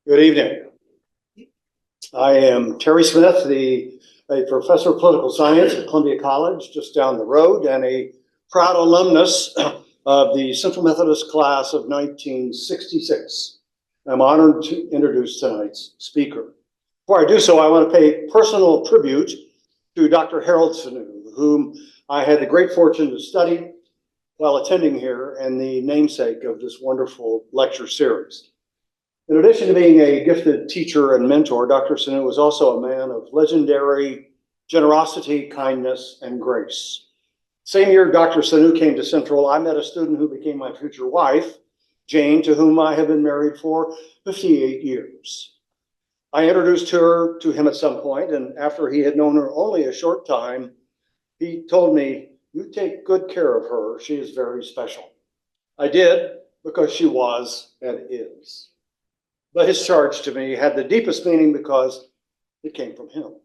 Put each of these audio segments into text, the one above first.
Good evening. I am Terry Smith, a professor of political science at Columbia College, just down the road, and a proud alumnus of the Central Methodist class of 1966. I'm honored to introduce tonight's speaker. Before I do so, I want to pay personal tribute to Dr. Harold Sunoo, whom I had the great fortune to study while attending here and the namesake of this wonderful lecture series. In addition to being a gifted teacher and mentor, Dr. Sunoo was also a man of legendary generosity, kindness, and grace. Same year Dr. Sunoo came to Central, I met a student who became my future wife, Jane, to whom I have been married for 58 years. I introduced her to him at some point, and after he had known her only a short time, he told me, "You take good care of her. She is very special." I did, because she was and is. But his charge to me had the deepest meaning because it came from him.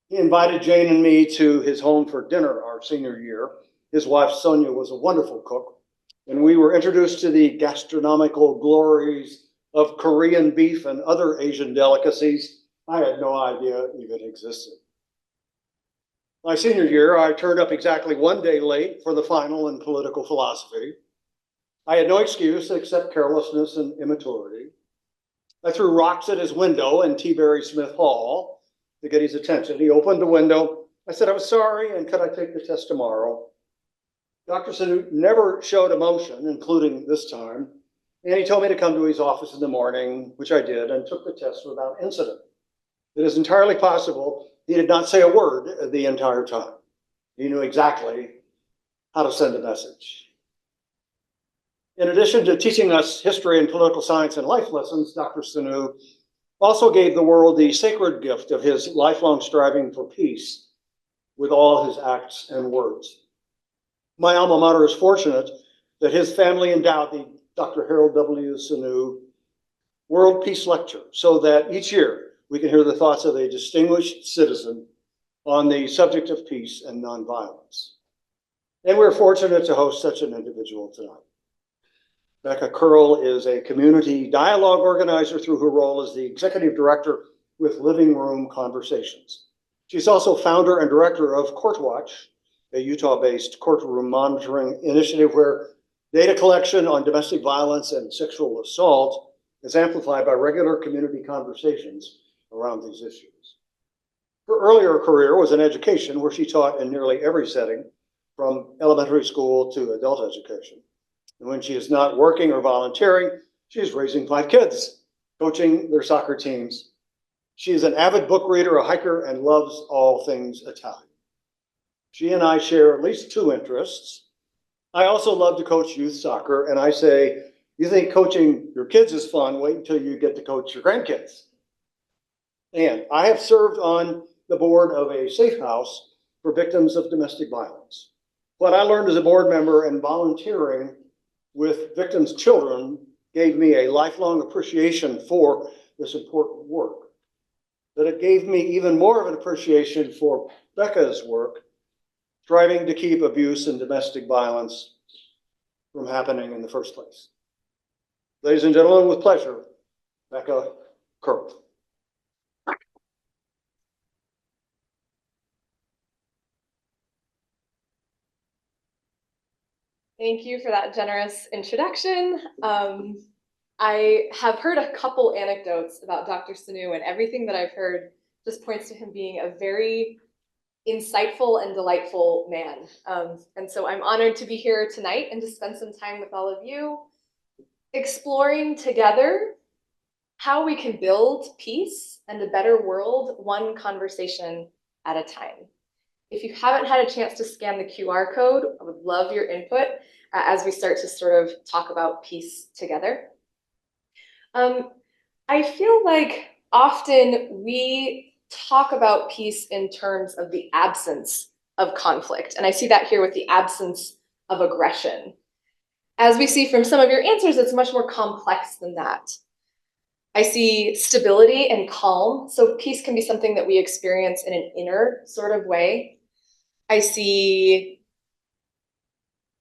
He invited Jane and me to his home for dinner our senior year. His wife, Sonia, was a wonderful cook, and we were introduced to the gastronomical glories of Korean beef and other Asian delicacies I had no idea even existed. My senior year, I turned up exactly one day late for the final in political philosophy. I had no excuse except carelessness and immaturity. I threw rocks at his window in T-Berry Smith Hall to get his attention. He opened the window. I said, "I was sorry, and could I take the test tomorrow?" Dr. Sunoo never showed emotion, including this time, and he told me to come to his office in the morning, which I did, and took the test without incident. It is entirely possible he did not say a word the entire time. He knew exactly how to send a message. In addition to teaching us history and political science and life lessons, Dr. Sunoo also gave the world the sacred gift of his lifelong striving for peace with all his acts and words. My alma mater is fortunate that his family endowed the Dr. Harold W. Sunoo World Peace Lecture so that each year we can hear the thoughts of a distinguished citizen on the subject of peace and nonviolence. And we're fortunate to host such an individual tonight. Becca Kearl is a community dialogue organizer through her role as the executive director with Living Room Conversations. She's also founder and director of Court Watch, a Utah-based courtroom monitoring initiative where data collection on domestic violence and sexual assault is amplified by regular community conversations around these issues. Her earlier career was in education, where she taught in nearly every setting, from elementary school to adult education. And when she is not working or volunteering, she is raising 5 kids, coaching their soccer teams. She is an avid book reader, a hiker, and loves all things Italian. She and I share at least 2 interests. I also love to coach youth soccer, and I say, you think coaching your kids is fun, wait until you get to coach your grandkids. And I have served on the board of a safe house for victims of domestic violence. What I learned as a board member and volunteering with victims' children gave me a lifelong appreciation for this important work. But it gave me even more of an appreciation for Becca's work, striving to keep abuse and domestic violence from happening in the first place. Ladies and gentlemen, with pleasure, Becca Kearl. Thank you for that generous introduction. I have heard a couple anecdotes about Dr. Sunoo, and everything that I've heard just points to him being a very insightful and delightful man. And so I'm honored to be here tonight and to spend some time with all of you, exploring together how we can build peace and a better world, one conversation at a time. If you haven't had a chance to scan the QR code, I would love your input as we start to sort of talk about peace together. I feel like often we talk about peace in terms of the absence of conflict. And I see that here with the absence of aggression. As we see from some of your answers, it's much more complex than that. I see stability and calm. So peace can be something that we experience in an inner sort of way. I see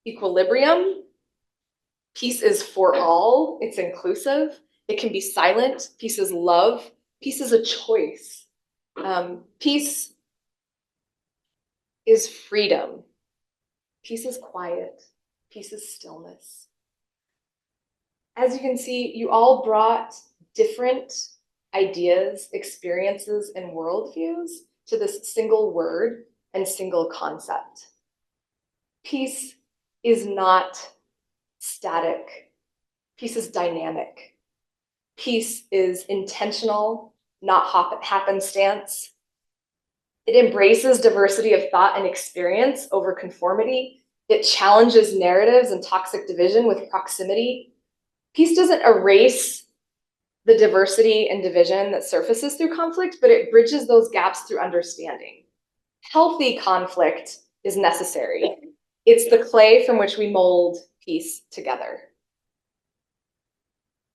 equilibrium. Peace is for all. It's inclusive. It can be silent. Peace is love. Peace is a choice. Peace is freedom. Peace is quiet. Peace is stillness. As you can see, you all brought different ideas, experiences, and worldviews to this single word and single concept. Peace is not static. Peace is dynamic. Peace is intentional, not happenstance. It embraces diversity of thought and experience over conformity. It challenges narratives and toxic division with proximity. Peace doesn't erase the diversity and division that surfaces through conflict, but it bridges those gaps through understanding. Healthy conflict is necessary. It's the clay from which we mold peace together.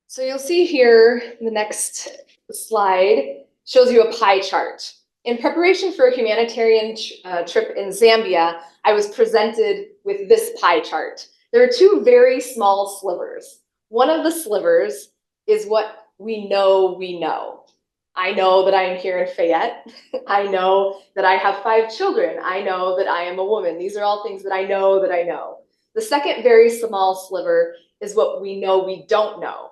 So you'll see here, the next slide shows you a pie chart. In preparation for a humanitarian trip in Zambia, I was presented with this pie chart. There are two very small slivers. One of the slivers is what we know we know. I know that I am here in Fayette. I know that I have 5 children. I know that I am a woman. These are all things that I know that I know. The second very small sliver is what we know we don't know.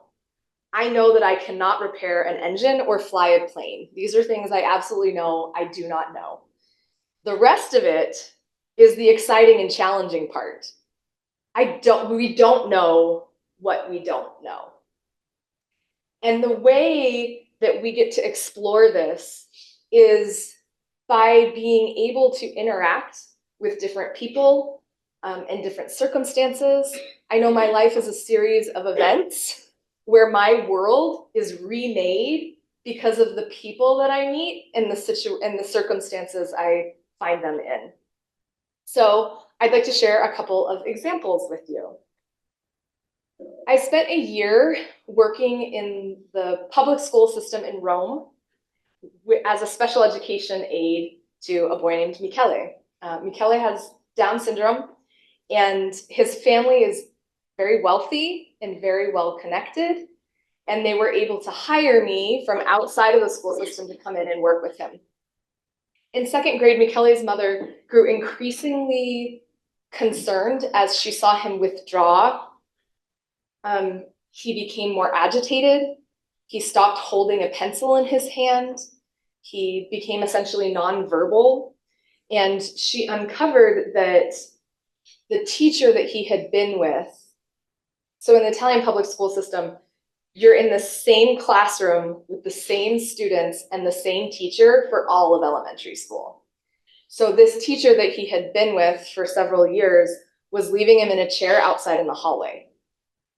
I know that I cannot repair an engine or fly a plane. These are things I absolutely know I do not know. The rest of it is the exciting and challenging part. We don't know what we don't know. And the way that we get to explore this is by being able to interact with different people and different circumstances. I know my life is a series of events where my world is remade because of the people that I meet and the circumstances I find them in. So I'd like to share a couple of examples with you. I spent a year working in the public school system in Rome as a special education aide to a boy named Michele. Michele has Down syndrome, and his family is very wealthy and very well connected, and they were able to hire me from outside of the school system to come in and work with him. In 2nd grade, Michele's mother grew increasingly concerned as she saw him withdraw. He became more agitated. He stopped holding a pencil in his hand. He became essentially nonverbal. And she uncovered that the teacher that he had been with, so in the Italian public school system, you're in the same classroom with the same students and the same teacher for all of elementary school. So this teacher that he had been with for several years was leaving him in a chair outside in the hallway.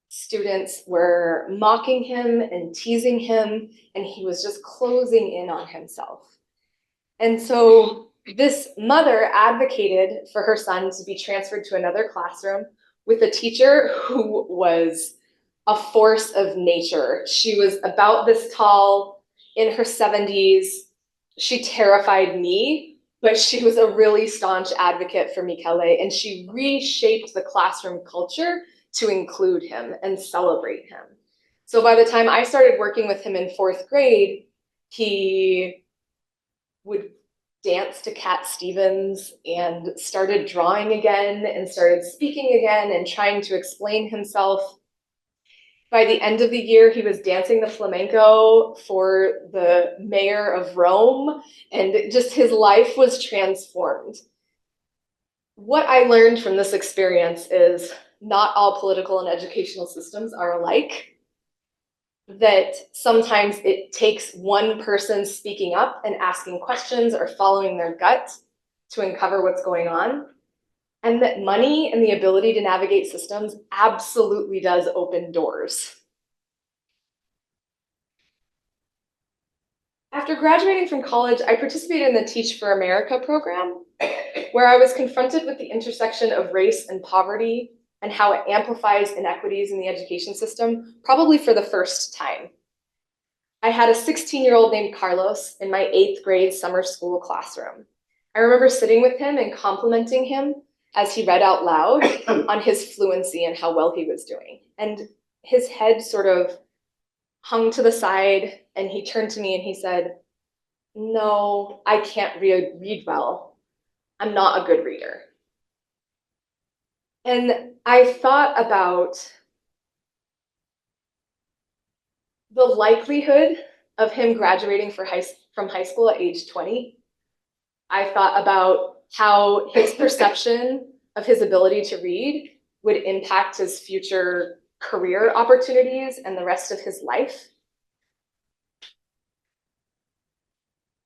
Students were mocking him and teasing him, and he was just closing in on himself. And so this mother advocated for her son to be transferred to another classroom with a teacher who was a force of nature. She was about this tall, in her 70s. She terrified me, but she was a really staunch advocate for Michele, and she reshaped the classroom culture to include him and celebrate him. So by the time I started working with him in 4th grade, he would dance to Cat Stevens and started drawing again and started speaking again and trying to explain himself. By the end of the year, he was dancing the flamenco for the mayor of Rome, and just his life was transformed. What I learned from this experience is not all political and educational systems are alike, that sometimes it takes one person speaking up and asking questions or following their gut to uncover what's going on, and that money and the ability to navigate systems absolutely does open doors. After graduating from college, I participated in the Teach for America program, where I was confronted with the intersection of race and poverty and how it amplifies inequities in the education system, probably for the first time. I had a 16-year-old named Carlos in my 8th grade summer school classroom. I remember sitting with him and complimenting him as he read out loud on his fluency and how well he was doing. And his head sort of hung to the side, and he turned to me and he said, "No, I can't read well. I'm not a good reader." And I thought about the likelihood of him graduating from high school at age 20. I thought about how his perception of his ability to read would impact his future career opportunities and the rest of his life.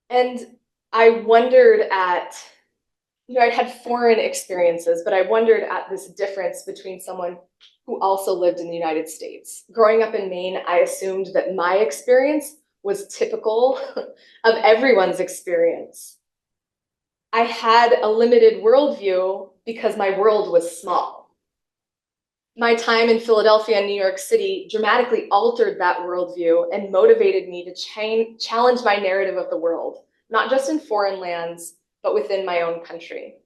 And I wondered at, I'd had foreign experiences, but I wondered at this difference between someone who also lived in the United States. Growing up in Maine, I assumed that my experience was typical of everyone's experience. I had a limited worldview because my world was small. My time in Philadelphia and New York City dramatically altered that worldview and motivated me to challenge my narrative of the world, not just in foreign lands, but within my own country.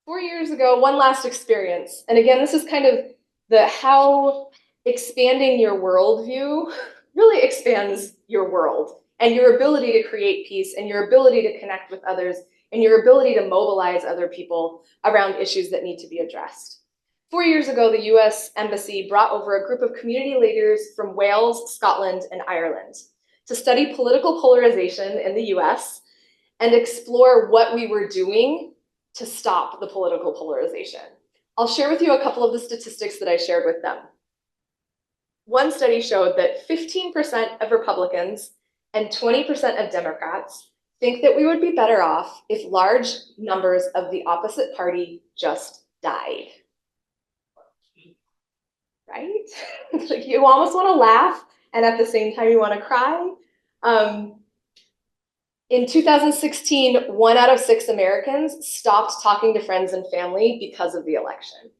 4 years ago, one last experience. And again, this is kind of how expanding your worldview really expands your world and your ability to create peace and your ability to connect with others and your ability to mobilize other people around issues that need to be addressed. 4 years ago, the US Embassy brought over a group of community leaders from Wales, Scotland, and Ireland to study political polarization in the US and explore what we were doing to stop the political polarization. I'll share with you a couple of the statistics that I shared with them. One study showed that 15% of Republicans and 20% of Democrats think that we would be better off if large numbers of the opposite party just died. Right? Like you almost want to laugh, and at the same time you want to cry. In 2016, 1 out of 6 Americans stopped talking to friends and family because of the election.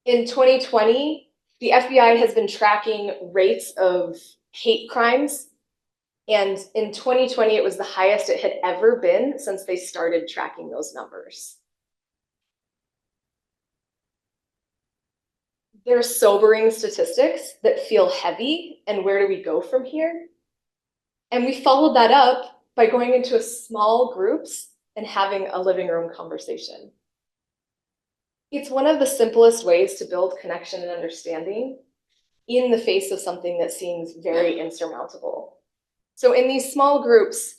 In 2020, the FBI has been tracking rates of hate crimes, and in 2020, it was the highest it had ever been since they started tracking those numbers. There are sobering statistics that feel heavy, and where do we go from here? And we followed that up by going into small groups and having a living room conversation. It's one of the simplest ways to build connection and understanding in the face of something that seems very insurmountable. So in these small groups,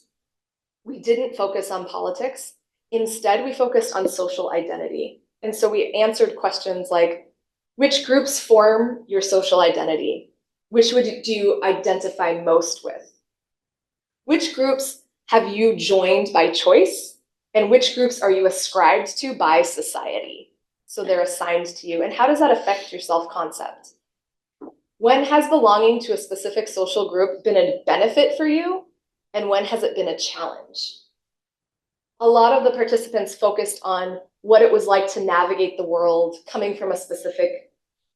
we didn't focus on politics. Instead, we focused on social identity. And so we answered questions like, which groups form your social identity? Which do you identify most with? Which groups have you joined by choice? And which groups are you ascribed to by society? So they're assigned to you. And how does that affect your self-concept? When has belonging to a specific social group been a benefit for you? And when has it been a challenge? A lot of the participants focused on what it was like to navigate the world coming from a specific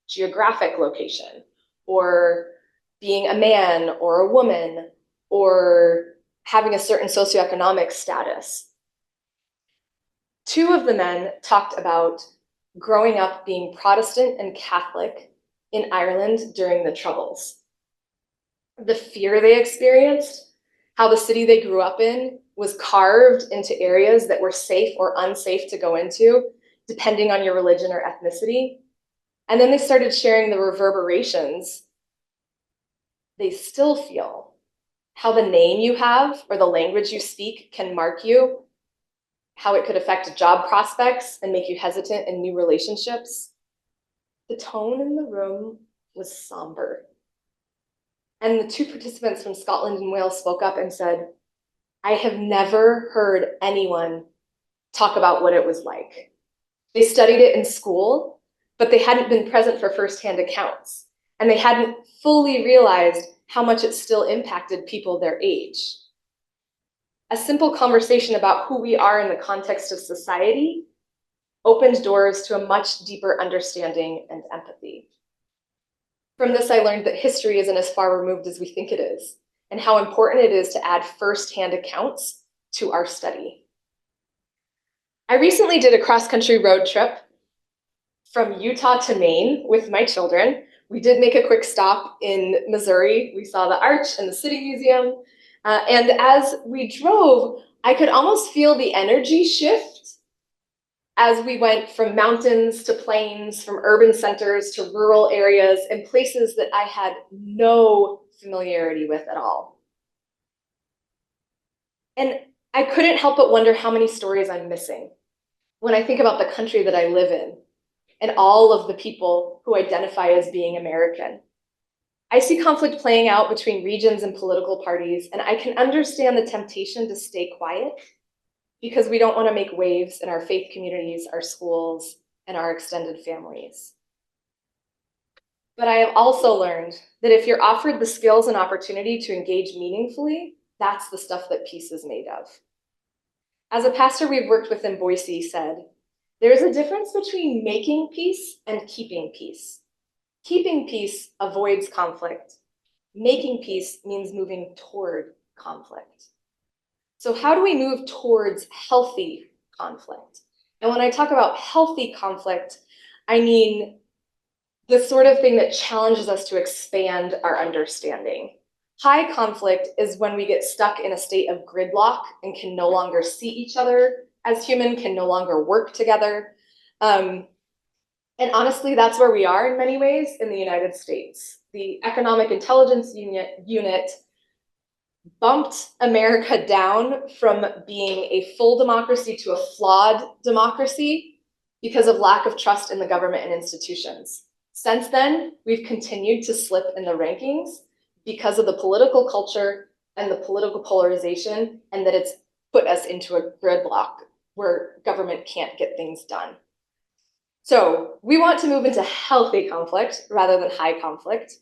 geographic location, or being a man or a woman, or having a certain socioeconomic status. 2 of the men talked about growing up being Protestant and Catholic in Ireland during the Troubles. The fear they experienced, how the city they grew up in was carved into areas that were safe or unsafe to go into, depending on your religion or ethnicity. And then they started sharing the reverberations they still feel, how the name you have or the language you speak can mark you, how it could affect job prospects and make you hesitant in new relationships. The tone in the room was somber. And the 2 participants from Scotland and Wales spoke up and said, I have never heard anyone talk about what it was like. They studied it in school, but they hadn't been present for firsthand accounts, and they hadn't fully realized how much it still impacted people their age. A simple conversation about who we are in the context of society opened doors to a much deeper understanding and empathy. From this, I learned that history isn't as far removed as we think it is, and how important it is to add firsthand accounts to our study. I recently did a cross-country road trip from Utah to Maine with my children. We did make a quick stop in Missouri. We saw the Arch and the City Museum. And as we drove, I could almost feel the energy shift as we went from mountains to plains, from urban centers to rural areas and places that I had no familiarity with at all. And I couldn't help but wonder how many stories I'm missing when I think about the country that I live in and all of the people who identify as being American. I see conflict playing out between regions and political parties, and I can understand the temptation to stay quiet because we don't want to make waves in our faith communities, our schools, and our extended families. But I have also learned that if you're offered the skills and opportunity to engage meaningfully, that's the stuff that peace is made of. As a pastor we've worked with in Boise said, there's a difference between making peace and keeping peace. Keeping peace avoids conflict. Making peace means moving toward conflict. So how do we move towards healthy conflict? And when I talk about healthy conflict, I mean the sort of thing that challenges us to expand our understanding. High conflict is when we get stuck in a state of gridlock and can no longer see each other as human, can no longer work together. And honestly, that's where we are in many ways in the United States. The Economic Intelligence Unit bumped America down from being a full democracy to a flawed democracy because of lack of trust in the government and institutions. Since then, we've continued to slip in the rankings because of the political culture and the political polarization, and that it's put us into a gridlock where government can't get things done. So we want to move into healthy conflict rather than high conflict.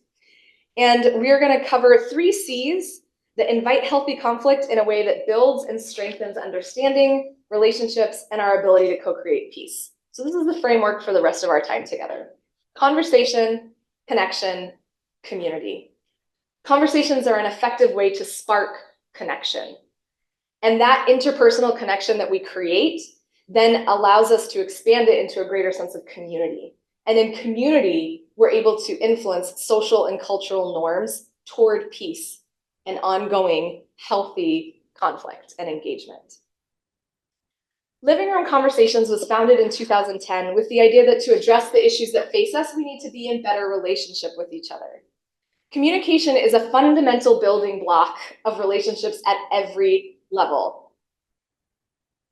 And we're going to cover 3 C's that invite healthy conflict in a way that builds and strengthens understanding, relationships, and our ability to co-create peace. So this is the framework for the rest of our time together. Conversation, connection, community. Conversations are an effective way to spark connection. And that interpersonal connection that we create then allows us to expand it into a greater sense of community. And in community, we're able to influence social and cultural norms toward peace and ongoing healthy conflict and engagement. Living Room Conversations was founded in 2010 with the idea that to address the issues that face us, we need to be in better relationship with each other. Communication is a fundamental building block of relationships at every level.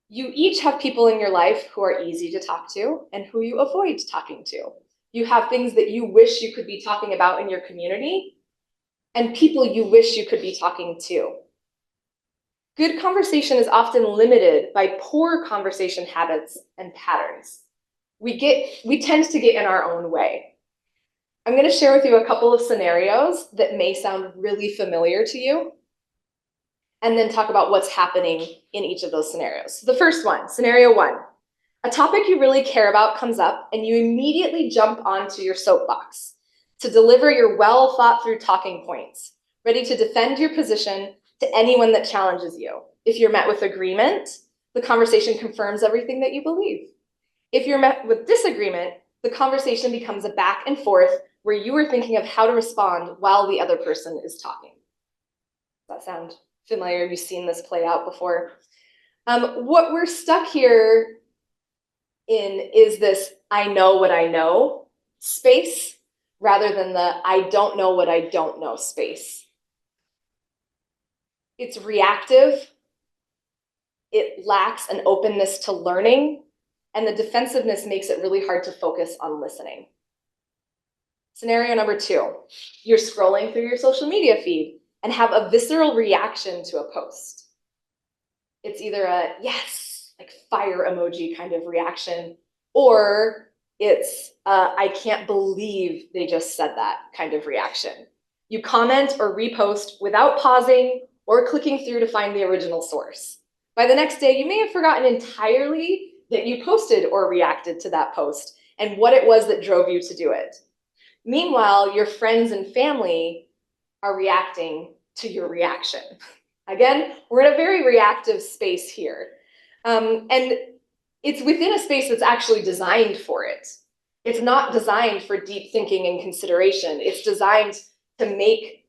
You each have people in your life who are easy to talk to and who you avoid talking to. You have things that you wish you could be talking about in your community and people you wish you could be talking to. Good conversation is often limited by poor conversation habits and patterns. We tend to get in our own way. I'm going to share with you a couple of scenarios that may sound really familiar to you, and then talk about what's happening in each of those scenarios. So the first one, scenario 1, a topic you really care about comes up and you immediately jump onto your soapbox to deliver your well thought through talking points, ready to defend your position to anyone that challenges you. If you're met with agreement, the conversation confirms everything that you believe. If you're met with disagreement, the conversation becomes a back and forth where you are thinking of how to respond while the other person is talking. Does that sound familiar? You've seen this play out before. What we're stuck here in is this I know what I know space rather than the I don't know what I don't know space. It's reactive. It lacks an openness to learning, and the defensiveness makes it really hard to focus on listening. Scenario number 2, you're scrolling through your social media feed and have a visceral reaction to a post. It's either a yes, like fire emoji kind of reaction, or it's I can't believe they just said that kind of reaction. You comment or repost without pausing or clicking through to find the original source. By the next day, you may have forgotten entirely that you posted or reacted to that post and what it was that drove you to do it. Meanwhile, your friends and family are reacting to your reaction. Again, we're in a very reactive space here. And it's within a space that's actually designed for it. It's not designed for deep thinking and consideration. It's designed to make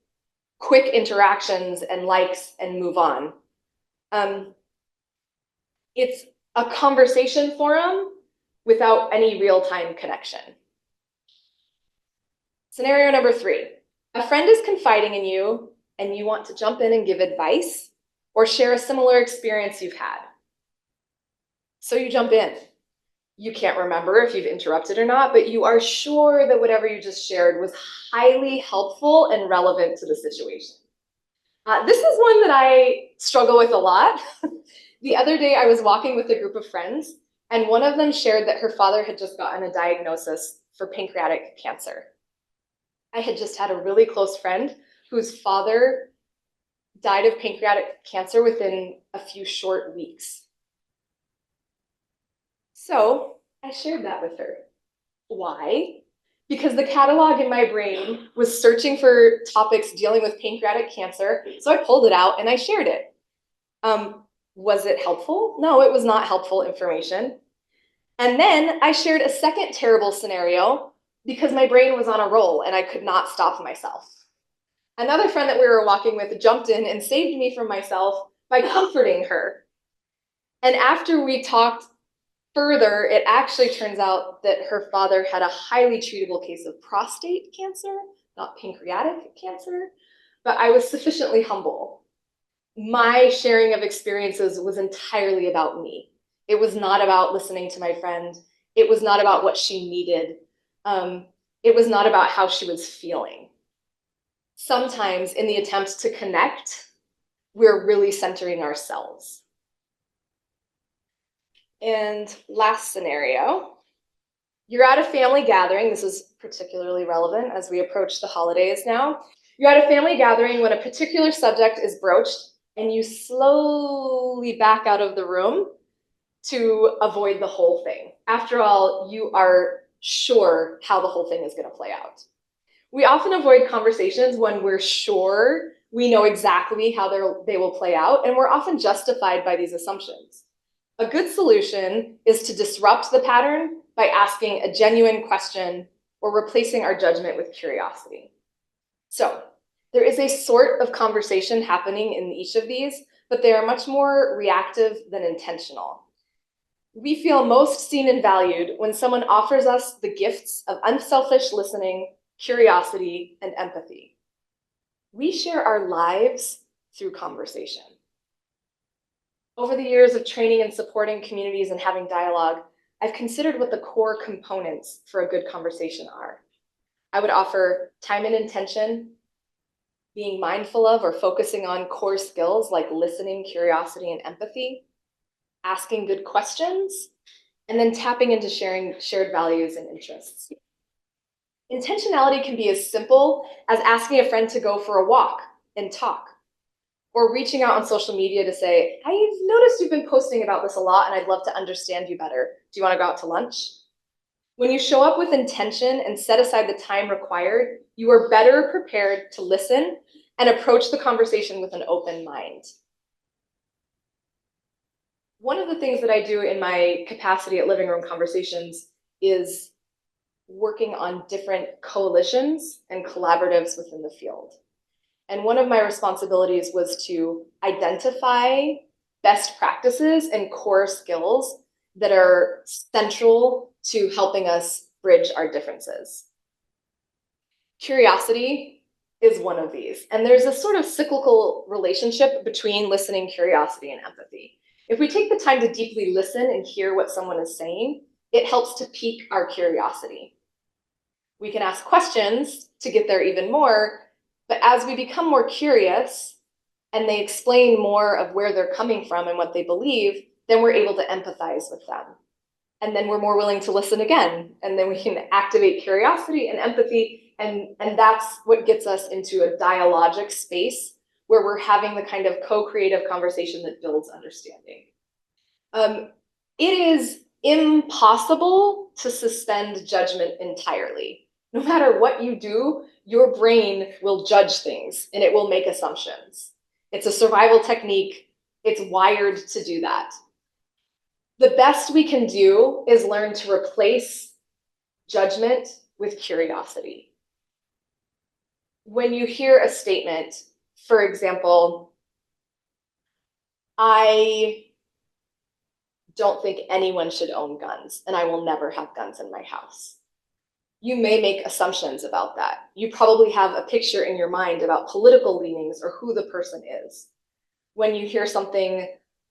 quick interactions and likes and move on. It's a conversation forum without any real-time connection. Scenario number 3. A friend is confiding in you and you want to jump in and give advice or share a similar experience you've had. So you jump in. You can't remember if you've interrupted or not, but you are sure that whatever you just shared was highly helpful and relevant to the situation. This is one that I struggle with a lot. The other day I was walking with a group of friends and one of them shared that her father had just gotten a diagnosis for pancreatic cancer. I had just had a really close friend whose father died of pancreatic cancer within a few short weeks. So I shared that with her. Why? Because the catalog in my brain was searching for topics dealing with pancreatic cancer, so I pulled it out and I shared it. Was it helpful? No, it was not helpful information. And then I shared a second terrible scenario because my brain was on a roll and I could not stop myself. Another friend that we were walking with jumped in and saved me from myself by comforting her. And after we talked further, it actually turns out that her father had a highly treatable case of prostate cancer, not pancreatic cancer, but I was sufficiently humble. My sharing of experiences was entirely about me. It was not about listening to my friend. It was not about what she needed. It was not about how she was feeling. Sometimes in the attempt to connect, we're really centering ourselves. And last scenario, you're at a family gathering. This is particularly relevant as we approach the holidays now. You're at a family gathering when a particular subject is broached and you slowly back out of the room to avoid the whole thing. After all, you are sure how the whole thing is going to play out. We often avoid conversations when we're sure we know exactly how they will play out, and we're often justified by these assumptions. A good solution is to disrupt the pattern by asking a genuine question or replacing our judgment with curiosity. So there is a sort of conversation happening in each of these, but they are much more reactive than intentional. We feel most seen and valued when someone offers us the gifts of unselfish listening, curiosity, and empathy. We share our lives through conversation. Over the years of training and supporting communities and having dialogue, I've considered what the core components for a good conversation are. I would offer time and intention, being mindful of or focusing on core skills like listening, curiosity, and empathy, asking good questions, and then tapping into sharing shared values and interests. Intentionality can be as simple as asking a friend to go for a walk and talk, or reaching out on social media to say, I've noticed you've been posting about this a lot and I'd love to understand you better. Do you want to go out to lunch? When you show up with intention and set aside the time required, you are better prepared to listen and approach the conversation with an open mind. One of the things that I do in my capacity at Living Room Conversations is working on different coalitions and collaboratives within the field. And one of my responsibilities was to identify best practices and core skills that are central to helping us bridge our differences. Curiosity is one of these. And there's a sort of cyclical relationship between listening, curiosity, and empathy. If we take the time to deeply listen and hear what someone is saying, it helps to pique our curiosity. We can ask questions to get there even more, but as we become more curious and they explain more of where they're coming from and what they believe, then we're able to empathize with them. And then we're more willing to listen again. And then we can activate curiosity and empathy. And that's what gets us into a dialogic space where we're having the kind of co-creative conversation that builds understanding. It is impossible to suspend judgment entirely. No matter what you do, your brain will judge things and it will make assumptions. It's a survival technique. It's wired to do that. The best we can do is learn to replace judgment with curiosity. When you hear a statement, for example, I don't think anyone should own guns, and I will never have guns in my house. You may make assumptions about that. You probably have a picture in your mind about political leanings or who the person is. When you hear something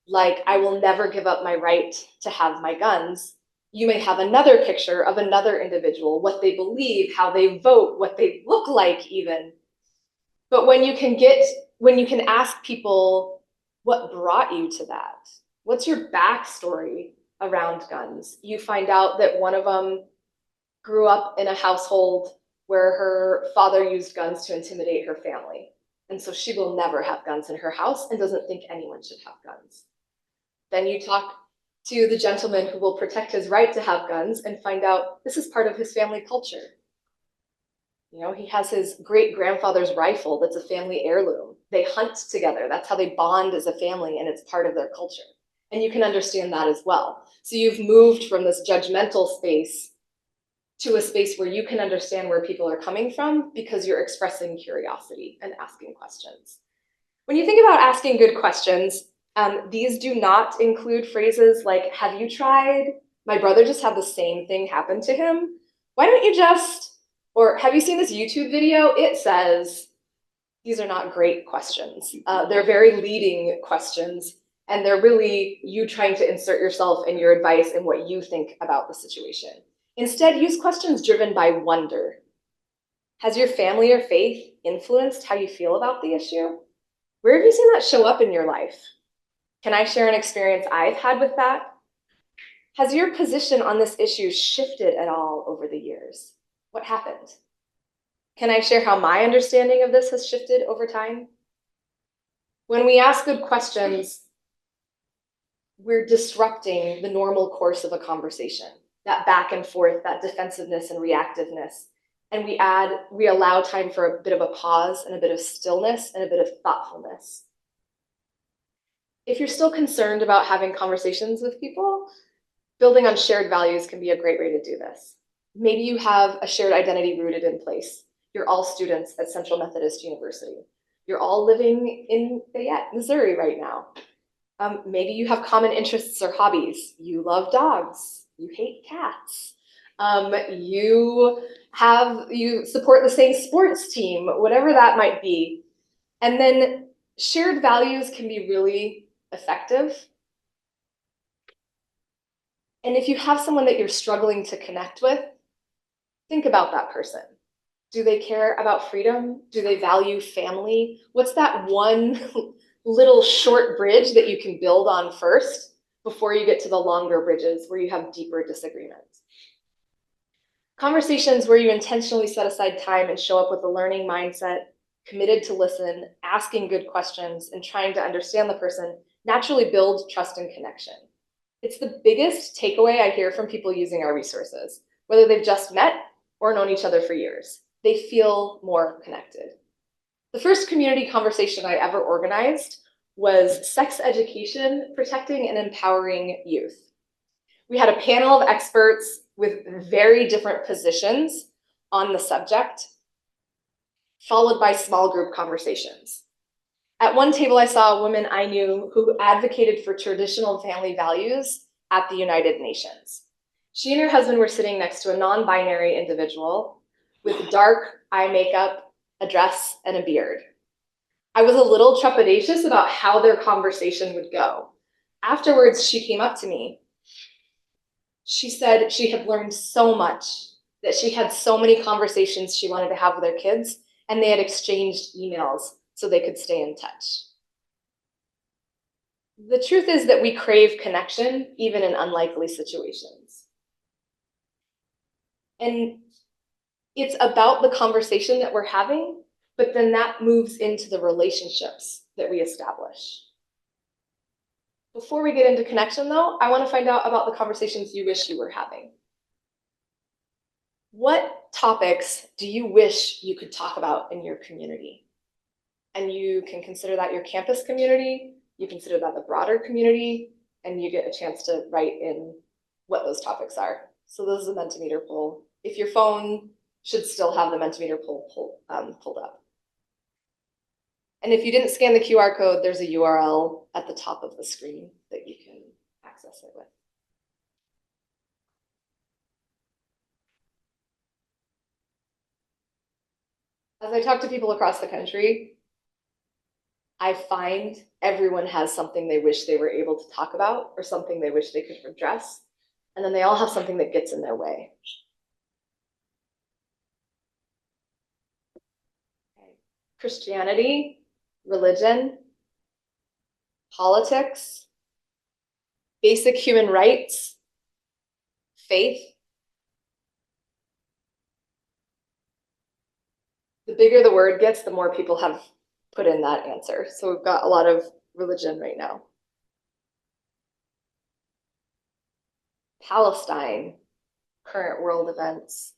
like, I will never give up my right to have my guns, you may have another picture of another individual, what they believe, how they vote, what they look like even. But when you can ask people, what brought you to that? What's your backstory around guns? You find out that one of them grew up in a household where her father used guns to intimidate her family. And so she will never have guns in her house and doesn't think anyone should have guns. Then you talk to the gentleman who will protect his right to have guns and find out this is part of his family culture. You know, he has his great-grandfather's rifle that's a family heirloom. They hunt together. That's how they bond as a family, and it's part of their culture. And you can understand that as well. So you've moved from this judgmental space to a space where you can understand where people are coming from because you're expressing curiosity and asking questions. When you think about asking good questions, these do not include phrases like, have you tried? My brother just had the same thing happen to him. Why don't you just, or have you seen this YouTube video? It says, these are not great questions. They're very leading questions, and they're really you trying to insert yourself and your advice and what you think about the situation. Instead, use questions driven by wonder. Has your family or faith influenced how you feel about the issue? Where have you seen that show up in your life? Can I share an experience I've had with that? Has your position on this issue shifted at all over the years? What happened? Can I share how my understanding of this has shifted over time? When we ask good questions, we're disrupting the normal course of a conversation, that back and forth, that defensiveness and reactiveness. And we allow time for a bit of a pause and a bit of stillness and a bit of thoughtfulness. If you're still concerned about having conversations with people, building on shared values can be a great way to do this. Maybe you have a shared identity rooted in place. You're all students at Central Methodist University. You're all living in Fayette, Missouri right now. Maybe you have common interests or hobbies. You love dogs. You hate cats. You support the same sports team, whatever that might be. And then shared values can be really effective. And if you have someone that you're struggling to connect with, think about that person. Do they care about freedom? Do they value family? What's that one little short bridge that you can build on first before you get to the longer bridges where you have deeper disagreements? Conversations where you intentionally set aside time and show up with a learning mindset, committed to listen, asking good questions, and trying to understand the person naturally build trust and connection. It's the biggest takeaway I hear from people using our resources, whether they've just met or known each other for years. They feel more connected. The first community conversation I ever organized was sex education, protecting and empowering youth. We had a panel of experts with very different positions on the subject, followed by small group conversations. At one table, I saw a woman I knew who advocated for traditional family values at the United Nations. She and her husband were sitting next to a non-binary individual with dark eye makeup, a dress, and a beard. I was a little trepidatious about how their conversation would go. Afterwards, she came up to me. She said she had learned so much, that she had so many conversations she wanted to have with her kids, and they had exchanged emails so they could stay in touch. The truth is that we crave connection, even in unlikely situations. And it's about the conversation that we're having, but then that moves into the relationships that we establish. Before we get into connection, though, I want to find out about the conversations you wish you were having. What topics do you wish you could talk about in your community? And you can consider that your campus community, you consider that the broader community, and you get a chance to write in what those topics are. So this is a Mentimeter poll. if your phone should still have the Mentimeter pulled up. And if you didn't scan the QR code, there's a URL at the top of the screen that you can access it with. As I talk to people across the country, I find everyone has something they wish they were able to talk about or something they wish they could address. And then they all have something that gets in their way. Okay. Christianity, religion, politics, basic human rights, faith. The bigger the word gets, the more people have put in that answer. So we've got a lot of religion right now. Palestine, current world events.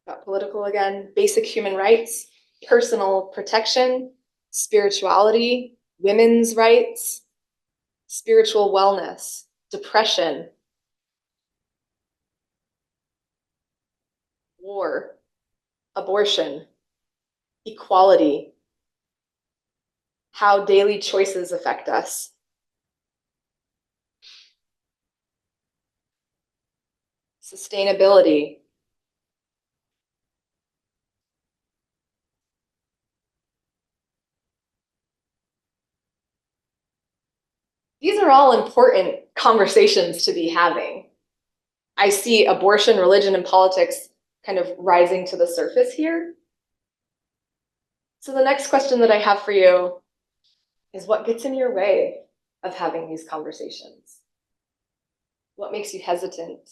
Got political again, basic human rights, personal protection, spirituality, women's rights, spiritual wellness, depression, war, abortion, equality, how daily choices affect us. Sustainability. These are all important conversations to be having. I see abortion, religion, and politics kind of rising to the surface here. So the next question that I have for you is, what gets in your way of having these conversations? What makes you hesitant?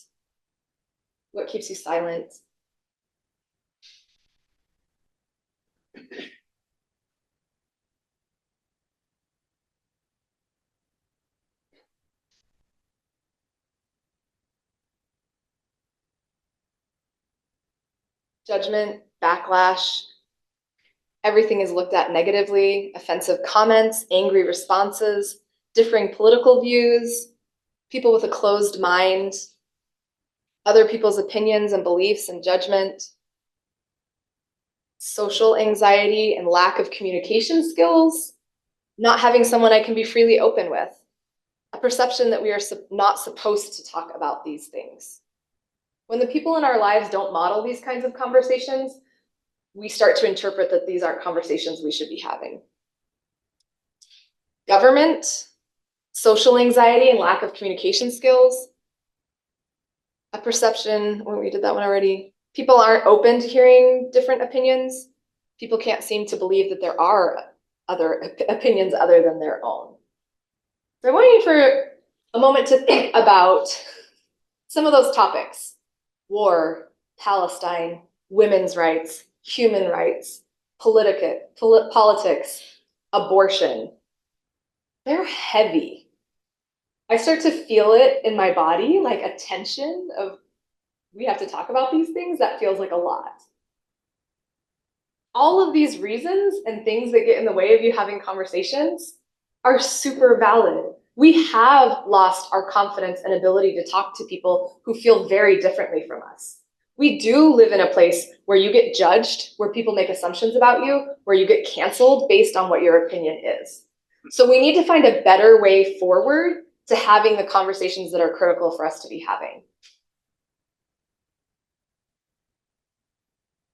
What keeps you silent? Judgment, backlash, everything is looked at negatively, offensive comments, angry responses, differing political views, people with a closed mind, other people's opinions and beliefs and judgment, social anxiety and lack of communication skills, not having someone I can be freely open with, a perception that we are not supposed to talk about these things. When the people in our lives don't model these kinds of conversations, we start to interpret that these aren't conversations we should be having. Government, social anxiety and lack of communication skills, a perception, well, we did that one already. People aren't open to hearing different opinions. People can't seem to believe that there are other opinions other than their own. So I want you for a moment to think about some of those topics: war, Palestine, women's rights, human rights, politics, abortion. They're heavy. I start to feel it in my body, like a tension of, we have to talk about these things. That feels like a lot. All of these reasons and things that get in the way of you having conversations are super valid. We have lost our confidence and ability to talk to people who feel very differently from us. We do live in a place where you get judged, where people make assumptions about you, where you get canceled based on what your opinion is. So we need to find a better way forward to having the conversations that are critical for us to be having.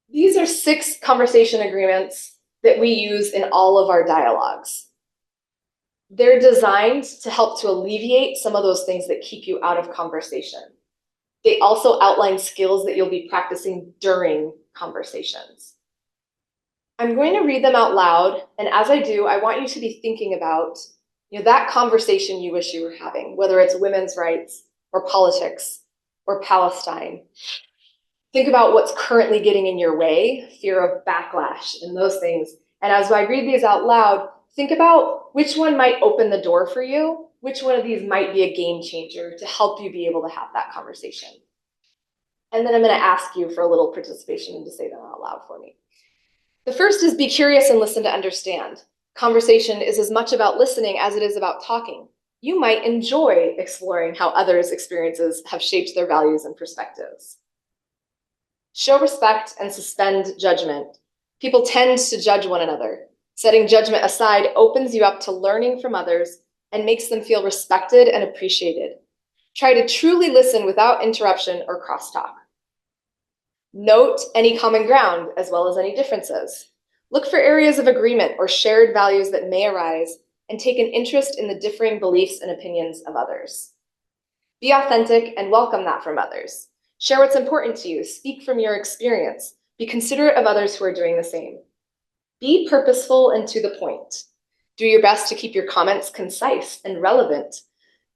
These are 6 conversation agreements that we use in all of our dialogues. They're designed to help to alleviate some of those things that keep you out of conversation. They also outline skills that you'll be practicing during conversations. I'm going to read them out loud, and as I do, I want you to be thinking about, that conversation you wish you were having, whether it's women's rights or politics or Palestine. Think about what's currently getting in your way, fear of backlash and those things. And as I read these out loud, think about which one might open the door for you, which one of these might be a game changer to help you be able to have that conversation. And then I'm going to ask you for a little participation and to say them out loud for me. The first is be curious and listen to understand. Conversation is as much about listening as it is about talking. You might enjoy exploring how others' experiences have shaped their values and perspectives. Show respect and suspend judgment. People tend to judge one another. Setting judgment aside opens you up to learning from others and makes them feel respected and appreciated. Try to truly listen without interruption or crosstalk. Note any common ground as well as any differences. Look for areas of agreement or shared values that may arise and take an interest in the differing beliefs and opinions of others. Be authentic and welcome that from others. Share what's important to you. Speak from your experience. Be considerate of others who are doing the same. Be purposeful and to the point. Do your best to keep your comments concise and relevant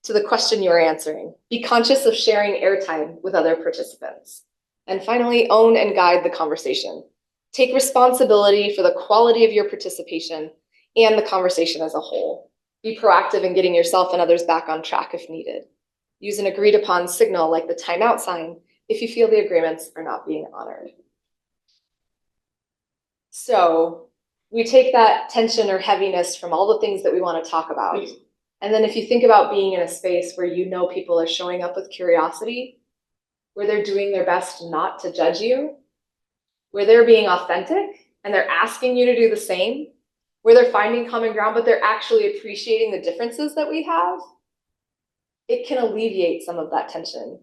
to the question you are answering. Be conscious of sharing airtime with other participants. And finally, own and guide the conversation. Take responsibility for the quality of your participation and the conversation as a whole. Be proactive in getting yourself and others back on track if needed. Use an agreed upon signal like the timeout sign if you feel the agreements are not being honored. So we take that tension or heaviness from all the things that we want to talk about. And then if you think about being in a space where you know people are showing up with curiosity, where they're doing their best not to judge you, where they're being authentic and they're asking you to do the same, where they're finding common ground, but they're actually appreciating the differences that we have, it can alleviate some of that tension.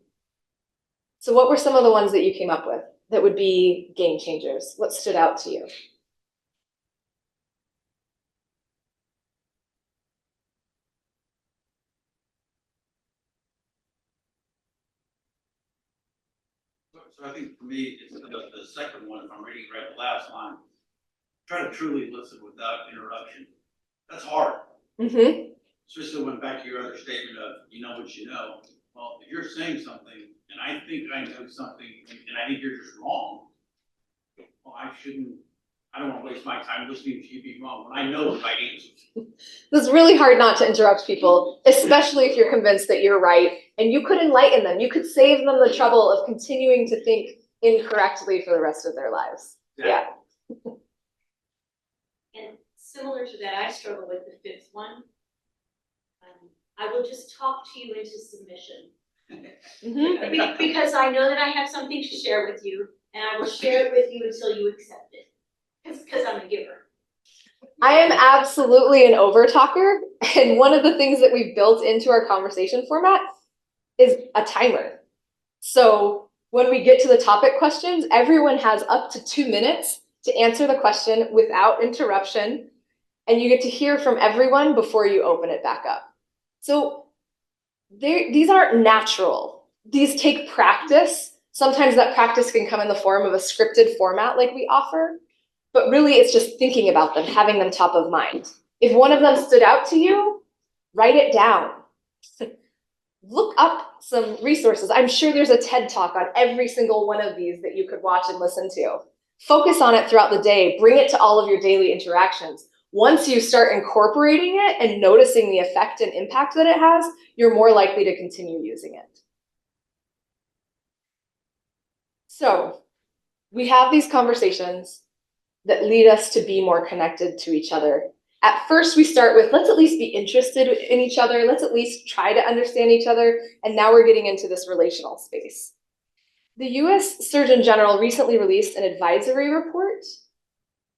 So what were some of the ones that you came up with that would be game changers? What stood out to you? So I think for me, it's the second one, if I'm reading right, the last line. Try to truly listen without interruption. That's hard. Mm-hmm. Especially when back to your other statement of, you know what you know. Well, if you're saying something and I think I know something and I think you're just wrong, well, I don't want to waste my time listening to you be wrong when I know the right answer. It's really hard not to interrupt people, especially if you're convinced that you're right and you could enlighten them. You could save them the trouble of continuing to think incorrectly for the rest of their lives. Yeah. And similar to that, I struggle with the fifth one. I will just talk to you into submission. Mm-hmm. Because I know that I have something to share with you, and I will share it with you until you accept it. Because I'm a giver. I am absolutely an overtalker, and one of the things that we've built into our conversation format is a timer. So when we get to the topic questions, everyone has up to 2 minutes to answer the question without interruption, and you get to hear from everyone before you open it back up. So these aren't natural. These take practice. Sometimes that practice can come in the form of a scripted format like we offer, but really it's just thinking about them, having them top of mind. If one of them stood out to you, write it down. Look up some resources. I'm sure there's a TED Talk on every single one of these that you could watch and listen to. Focus on it throughout the day. Bring it to all of your daily interactions. Once you start incorporating it and noticing the effect and impact that it has, you're more likely to continue using it. So we have these conversations that lead us to be more connected to each other. At first, we start with, let's at least be interested in each other. Let's at least try to understand each other. And now we're getting into this relational space. The US Surgeon General recently released an advisory report,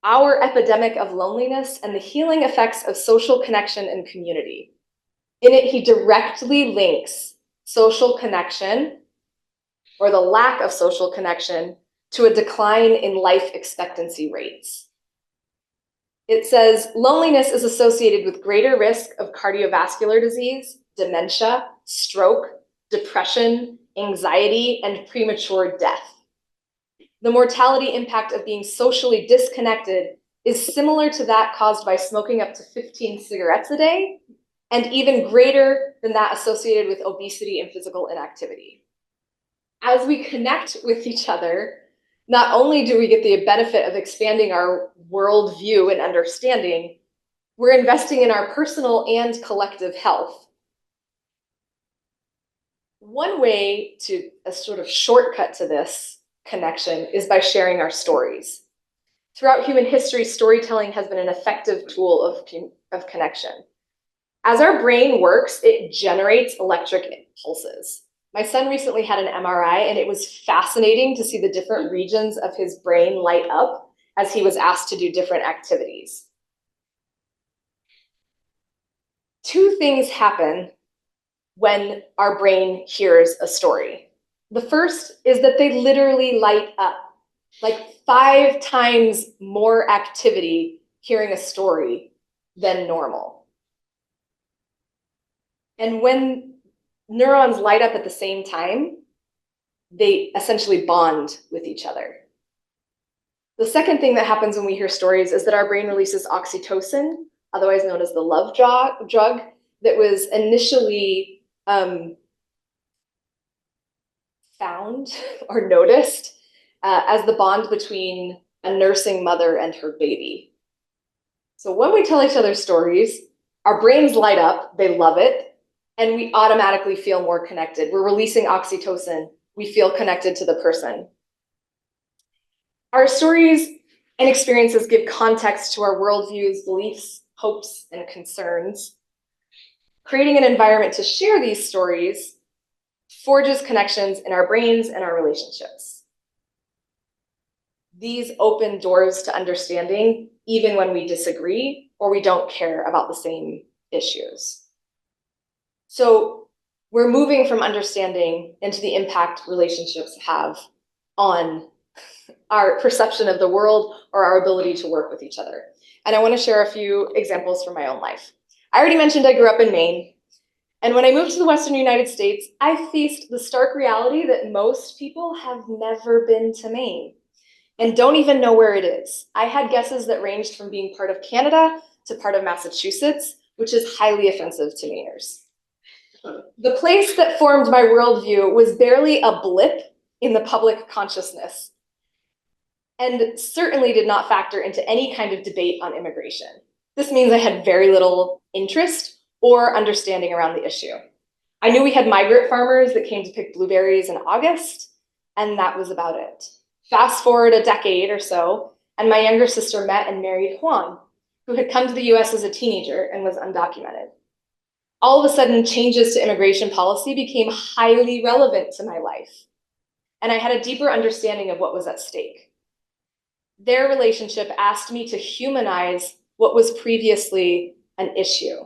Our Epidemic of Loneliness and the Healing Effects of Social Connection and Community. In it, he directly links social connection, or the lack of social connection, to a decline in life expectancy rates. It says, loneliness is associated with greater risk of cardiovascular disease, dementia, stroke, depression, anxiety, and premature death. The mortality impact of being socially disconnected is similar to that caused by smoking up to 15 cigarettes a day, and even greater than that associated with obesity and physical inactivity. As we connect with each other, not only do we get the benefit of expanding our worldview and understanding, we're investing in our personal and collective health. One way to a sort of shortcut to this connection is by sharing our stories. Throughout human history, storytelling has been an effective tool of connection. As our brain works, it generates electric impulses. My son recently had an MRI, and it was fascinating to see the different regions of his brain light up as he was asked to do different activities. Two things happen when our brain hears a story. The first is that they literally light up, like 5 times more activity hearing a story than normal. And when neurons light up at the same time, they essentially bond with each other. The second thing that happens when we hear stories is that our brain releases oxytocin, otherwise known as the love drug, that was initially found or noticed as the bond between a nursing mother and her baby. So when we tell each other stories, our brains light up, they love it, and we automatically feel more connected. We're releasing oxytocin. We feel connected to the person. Our stories and experiences give context to our worldviews, beliefs, hopes, and concerns. Creating an environment to share these stories forges connections in our brains and our relationships. These open doors to understanding, even when we disagree or we don't care about the same issues. So we're moving from understanding into the impact relationships have on our perception of the world or our ability to work with each other. And I want to share a few examples from my own life. I already mentioned I grew up in Maine. And when I moved to the Western United States, I faced the stark reality that most people have never been to Maine and don't even know where it is. I had guesses that ranged from being part of Canada to part of Massachusetts, which is highly offensive to Mainers. The place that formed my worldview was barely a blip in the public consciousness, and certainly did not factor into any kind of debate on immigration. This means I had very little interest or understanding around the issue. I knew we had migrant farmers that came to pick blueberries in August, and that was about it. Fast forward a decade or so, and my younger sister met and married Juan, who had come to the US as a teenager and was undocumented. All of a sudden, changes to immigration policy became highly relevant to my life, and I had a deeper understanding of what was at stake. Their relationship asked me to humanize what was previously an issue.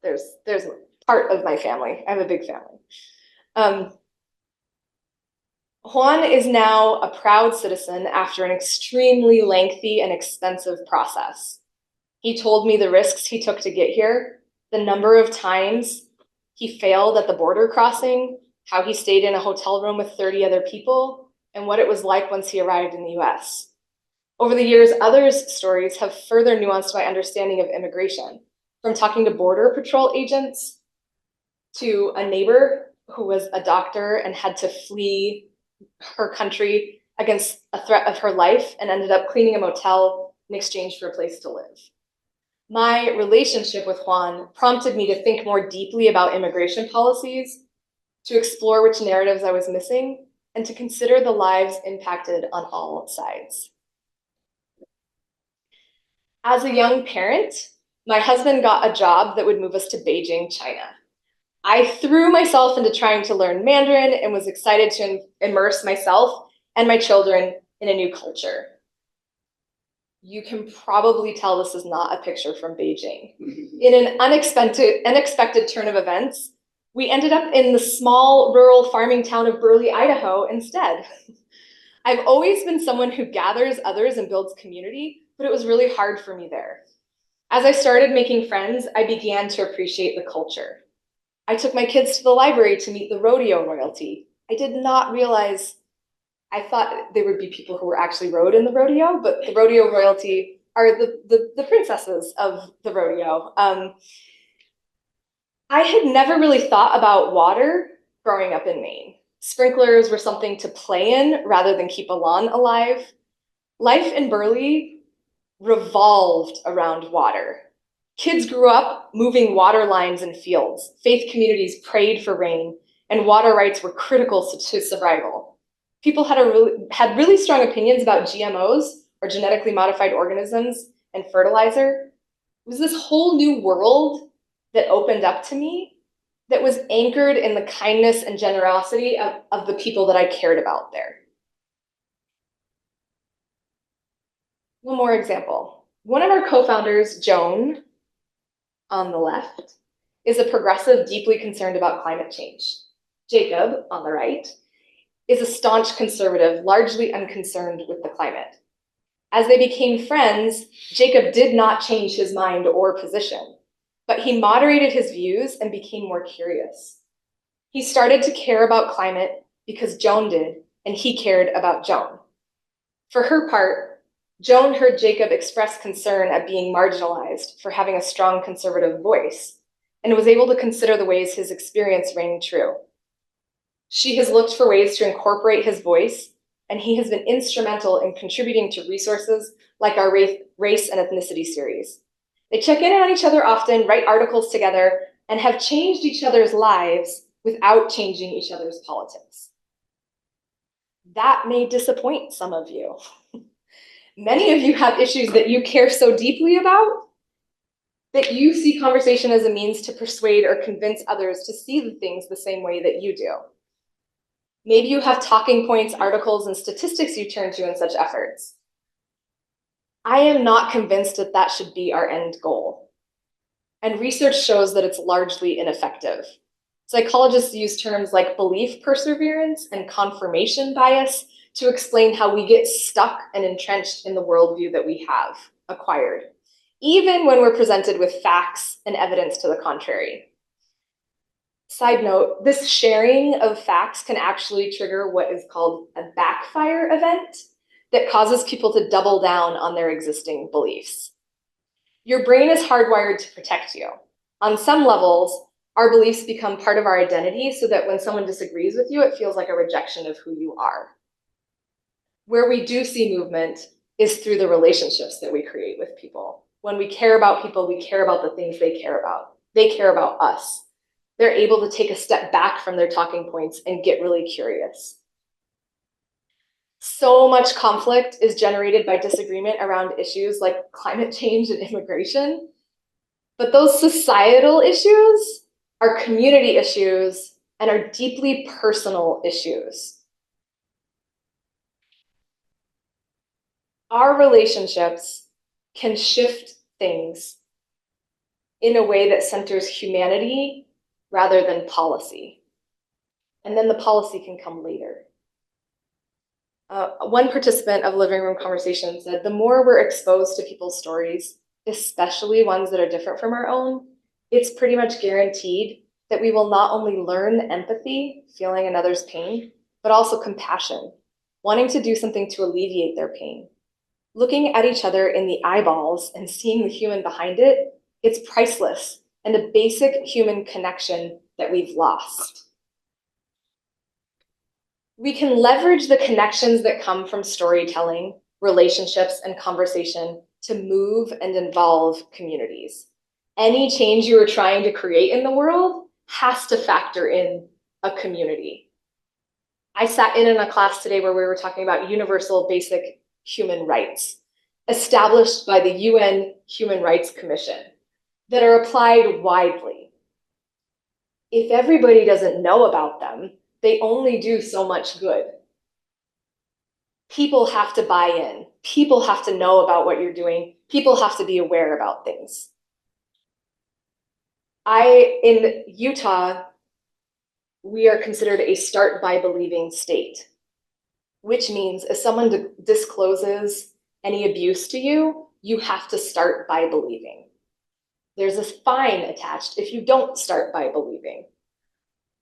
There's part of my family. I have a big family. Juan is now a proud citizen after an extremely lengthy and expensive process. He told me the risks he took to get here, the number of times he failed at the border crossing, how he stayed in a hotel room with 30 other people, and what it was like once he arrived in the US. Over the years, others' stories have further nuanced my understanding of immigration, from talking to Border Patrol agents to a neighbor who was a doctor and had to flee her country against a threat of her life and ended up cleaning a motel in exchange for a place to live. My relationship with Juan prompted me to think more deeply about immigration policies, to explore which narratives I was missing, and to consider the lives impacted on all sides. As a young parent, my husband got a job that would move us to Beijing, China. I threw myself into trying to learn Mandarin and was excited to immerse myself and my children in a new culture. You can probably tell this is not a picture from Beijing. In an unexpected turn of events, we ended up in the small rural farming town of Burley, Idaho instead. I've always been someone who gathers others and builds community, but it was really hard for me there. As I started making friends, I began to appreciate the culture. I took my kids to the library to meet the rodeo royalty. I did not realize, I thought there would be people who were actually rode in the rodeo, but the rodeo royalty are the princesses of the rodeo. I had never really thought about water growing up in Maine. Sprinklers were something to play in rather than keep a lawn alive. Life in Burley revolved around water. Kids grew up moving water lines in fields. Faith communities prayed for rain, and water rights were critical to survival. People had really strong opinions about GMOs, or genetically modified organisms, and fertilizer. It was this whole new world that opened up to me that was anchored in the kindness and generosity of the people that I cared about there. One more example. One of our co-founders, Joan, on the left, is a progressive deeply concerned about climate change. Jacob, on the right, is a staunch conservative, largely unconcerned with the climate. As they became friends, Jacob did not change his mind or position, but he moderated his views and became more curious. He started to care about climate because Joan did, and he cared about Joan. For her part, Joan heard Jacob express concern at being marginalized for having a strong conservative voice, and was able to consider the ways his experience rang true. She has looked for ways to incorporate his voice, and he has been instrumental in contributing to resources like our race and ethnicity series. They check in on each other often, write articles together, and have changed each other's lives without changing each other's politics. That may disappoint some of you. Many of you have issues that you care so deeply about that you see conversation as a means to persuade or convince others to see the things the same way that you do. Maybe you have talking points, articles, and statistics you turn to in such efforts. I am not convinced that that should be our end goal. And research shows that it's largely ineffective. Psychologists use terms like belief perseverance and confirmation bias to explain how we get stuck and entrenched in the worldview that we have acquired, even when we're presented with facts and evidence to the contrary. Side note, this sharing of facts can actually trigger what is called a backfire event that causes people to double down on their existing beliefs. Your brain is hardwired to protect you. On some levels, our beliefs become part of our identity so that when someone disagrees with you, it feels like a rejection of who you are. Where we do see movement is through the relationships that we create with people. When we care about people, we care about the things they care about. They care about us. They're able to take a step back from their talking points and get really curious. So much conflict is generated by disagreement around issues like climate change and immigration. But those societal issues are community issues and are deeply personal issues. Our relationships can shift things in a way that centers humanity rather than policy. And then the policy can come later. One participant of Living Room Conversation said, the more we're exposed to people's stories, especially ones that are different from our own, it's pretty much guaranteed that we will not only learn empathy, feeling another's pain, but also compassion, wanting to do something to alleviate their pain. Looking at each other in the eyeballs and seeing the human behind it, it's priceless and a basic human connection that we've lost. We can leverage the connections that come from storytelling, relationships, and conversation to move and involve communities. Any change you are trying to create in the world has to factor in a community. I sat in a class today where we were talking about universal basic human rights established by the UN Human Rights Commission that are applied widely. If everybody doesn't know about them, they only do so much good. People have to buy in. People have to know about what you're doing. People have to be aware about things. In Utah, we are considered a start by believing state, which means if someone discloses any abuse to you, you have to start by believing. There's a fine attached if you don't start by believing.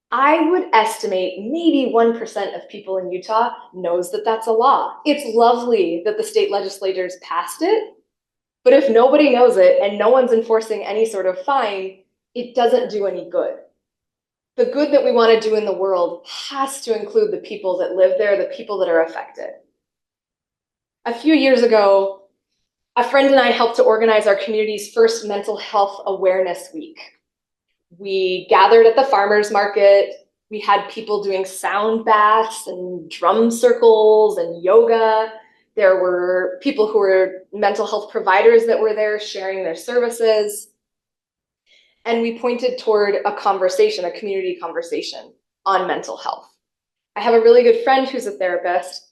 I would estimate maybe 1% of people in Utah knows that that's a law. It's lovely that the state legislators passed it, but if nobody knows it and no one's enforcing any sort of fine, it doesn't do any good. The good that we want to do in the world has to include the people that live there, the people that are affected. A few years ago, A friend and I helped to organize our community's first mental health awareness week. We gathered at the farmers market. We had people doing sound baths and drum circles and yoga. There were people who were mental health providers that were there sharing their services. And we pointed toward a conversation, a community conversation on mental health. I have a really good friend who's a therapist,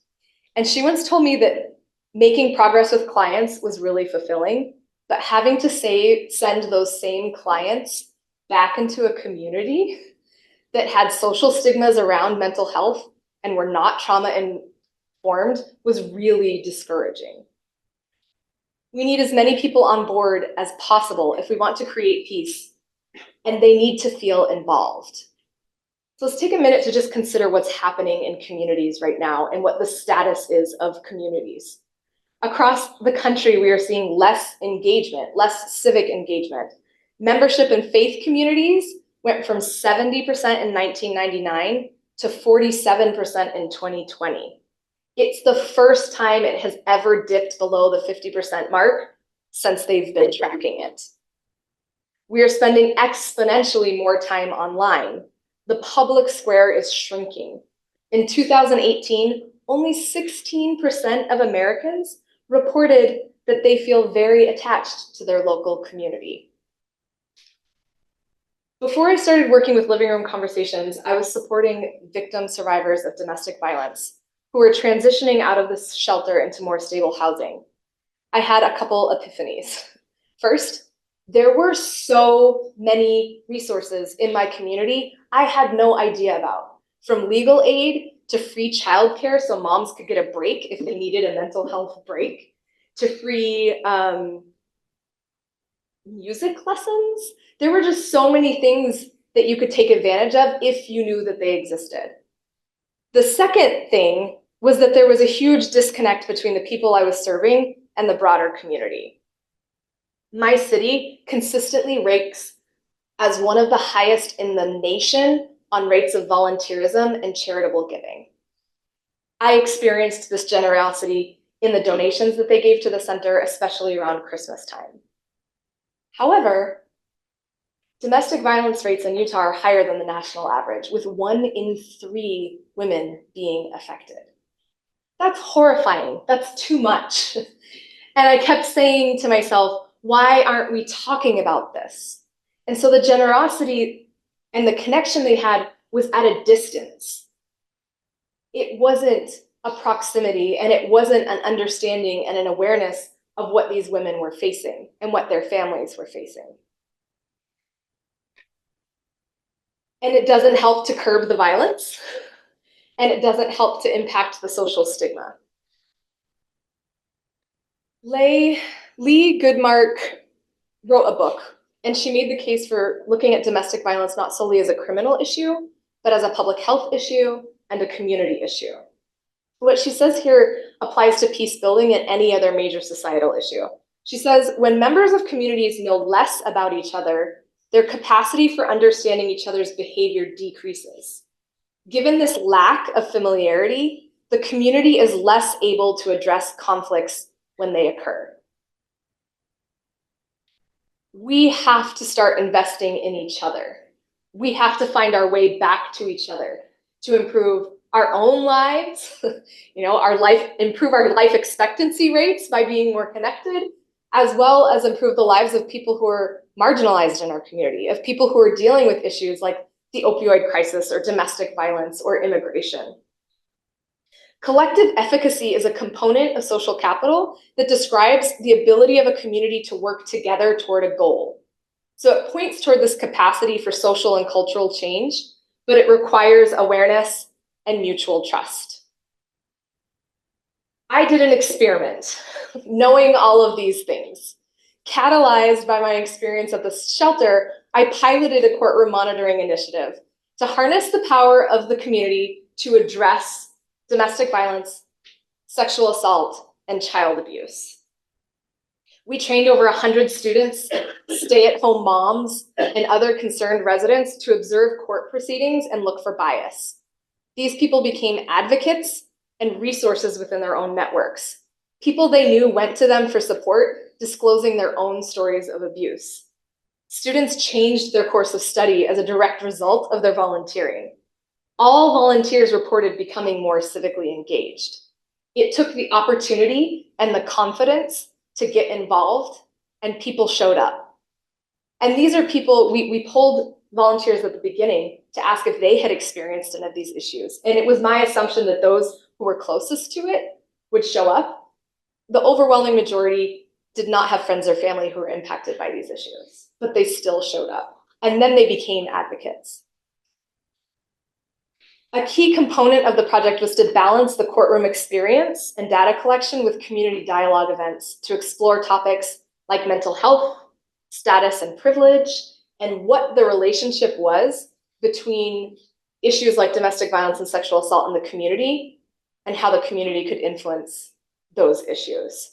and she once told me that making progress with clients was really fulfilling, but having to send those same clients back into a community that had social stigmas around mental health and were not trauma informed was really discouraging. We need as many people on board as possible if we want to create peace, and they need to feel involved. So let's take a minute to just consider what's happening in communities right now and what the status is of communities. Across the country, we are seeing less engagement, less civic engagement. Membership in faith communities went from 70% in 1999 to 47% in 2020. It's the first time it has ever dipped below the 50% mark since they've been tracking it. We are spending exponentially more time online. The public square is shrinking. In 2018, only 16% of Americans reported that they feel very attached to their local community. Before I started working with Living Room Conversations, I was supporting victim survivors of domestic violence who were transitioning out of this shelter into more stable housing. I had a couple epiphanies. First, there were so many resources in my community I had no idea about, from legal aid to free childcare so moms could get a break if they needed a mental health break, to free music lessons. There were just so many things that you could take advantage of if you knew that they existed. The second thing was that there was a huge disconnect between the people I was serving and the broader community. My city consistently ranks as one of the highest in the nation on rates of volunteerism and charitable giving. I experienced this generosity in the donations that they gave to the center, especially around Christmas time. However, domestic violence rates in Utah are higher than the national average, with 1 in 3 women being affected. That's horrifying. That's too much. And I kept saying to myself, why aren't we talking about this? And so the generosity and the connection they had was at a distance. It wasn't a proximity, and it wasn't an understanding and an awareness of what these women were facing and what their families were facing. And it doesn't help to curb the violence, and it doesn't help to impact the social stigma. Lee Goodmark wrote a book, and she made the case for looking at domestic violence not solely as a criminal issue, but as a public health issue and a community issue. What she says here applies to peace building and any other major societal issue. She says, when members of communities know less about each other, their capacity for understanding each other's behavior decreases. Given this lack of familiarity, the community is less able to address conflicts when they occur. We have to start investing in each other. We have to find our way back to each other to improve our own lives, improve our life expectancy rates by being more connected, as well as improve the lives of people who are marginalized in our community, of people who are dealing with issues like the opioid crisis or domestic violence or immigration. Collective efficacy is a component of social capital that describes the ability of a community to work together toward a goal. So it points toward this capacity for social and cultural change, but it requires awareness and mutual trust. I did an experiment, knowing all of these things. Catalyzed by my experience at the shelter, I piloted a courtroom monitoring initiative to harness the power of the community to address domestic violence, sexual assault, and child abuse. We trained over 100 students, stay-at-home moms, and other concerned residents to observe court proceedings and look for bias. These people became advocates and resources within their own networks. People they knew went to them for support, disclosing their own stories of abuse. Students changed their course of study as a direct result of their volunteering. All volunteers reported becoming more civically engaged. It took the opportunity and the confidence to get involved, and people showed up. And these are people, we polled volunteers at the beginning to ask if they had experienced any of these issues. And it was my assumption that those who were closest to it would show up. The overwhelming majority did not have friends or family who were impacted by these issues, but they still showed up. And then they became advocates. A key component of the project was to balance the courtroom experience and data collection with community dialogue events to explore topics like mental health, status and privilege, and what the relationship was between issues like domestic violence and sexual assault in the community and how the community could influence those issues.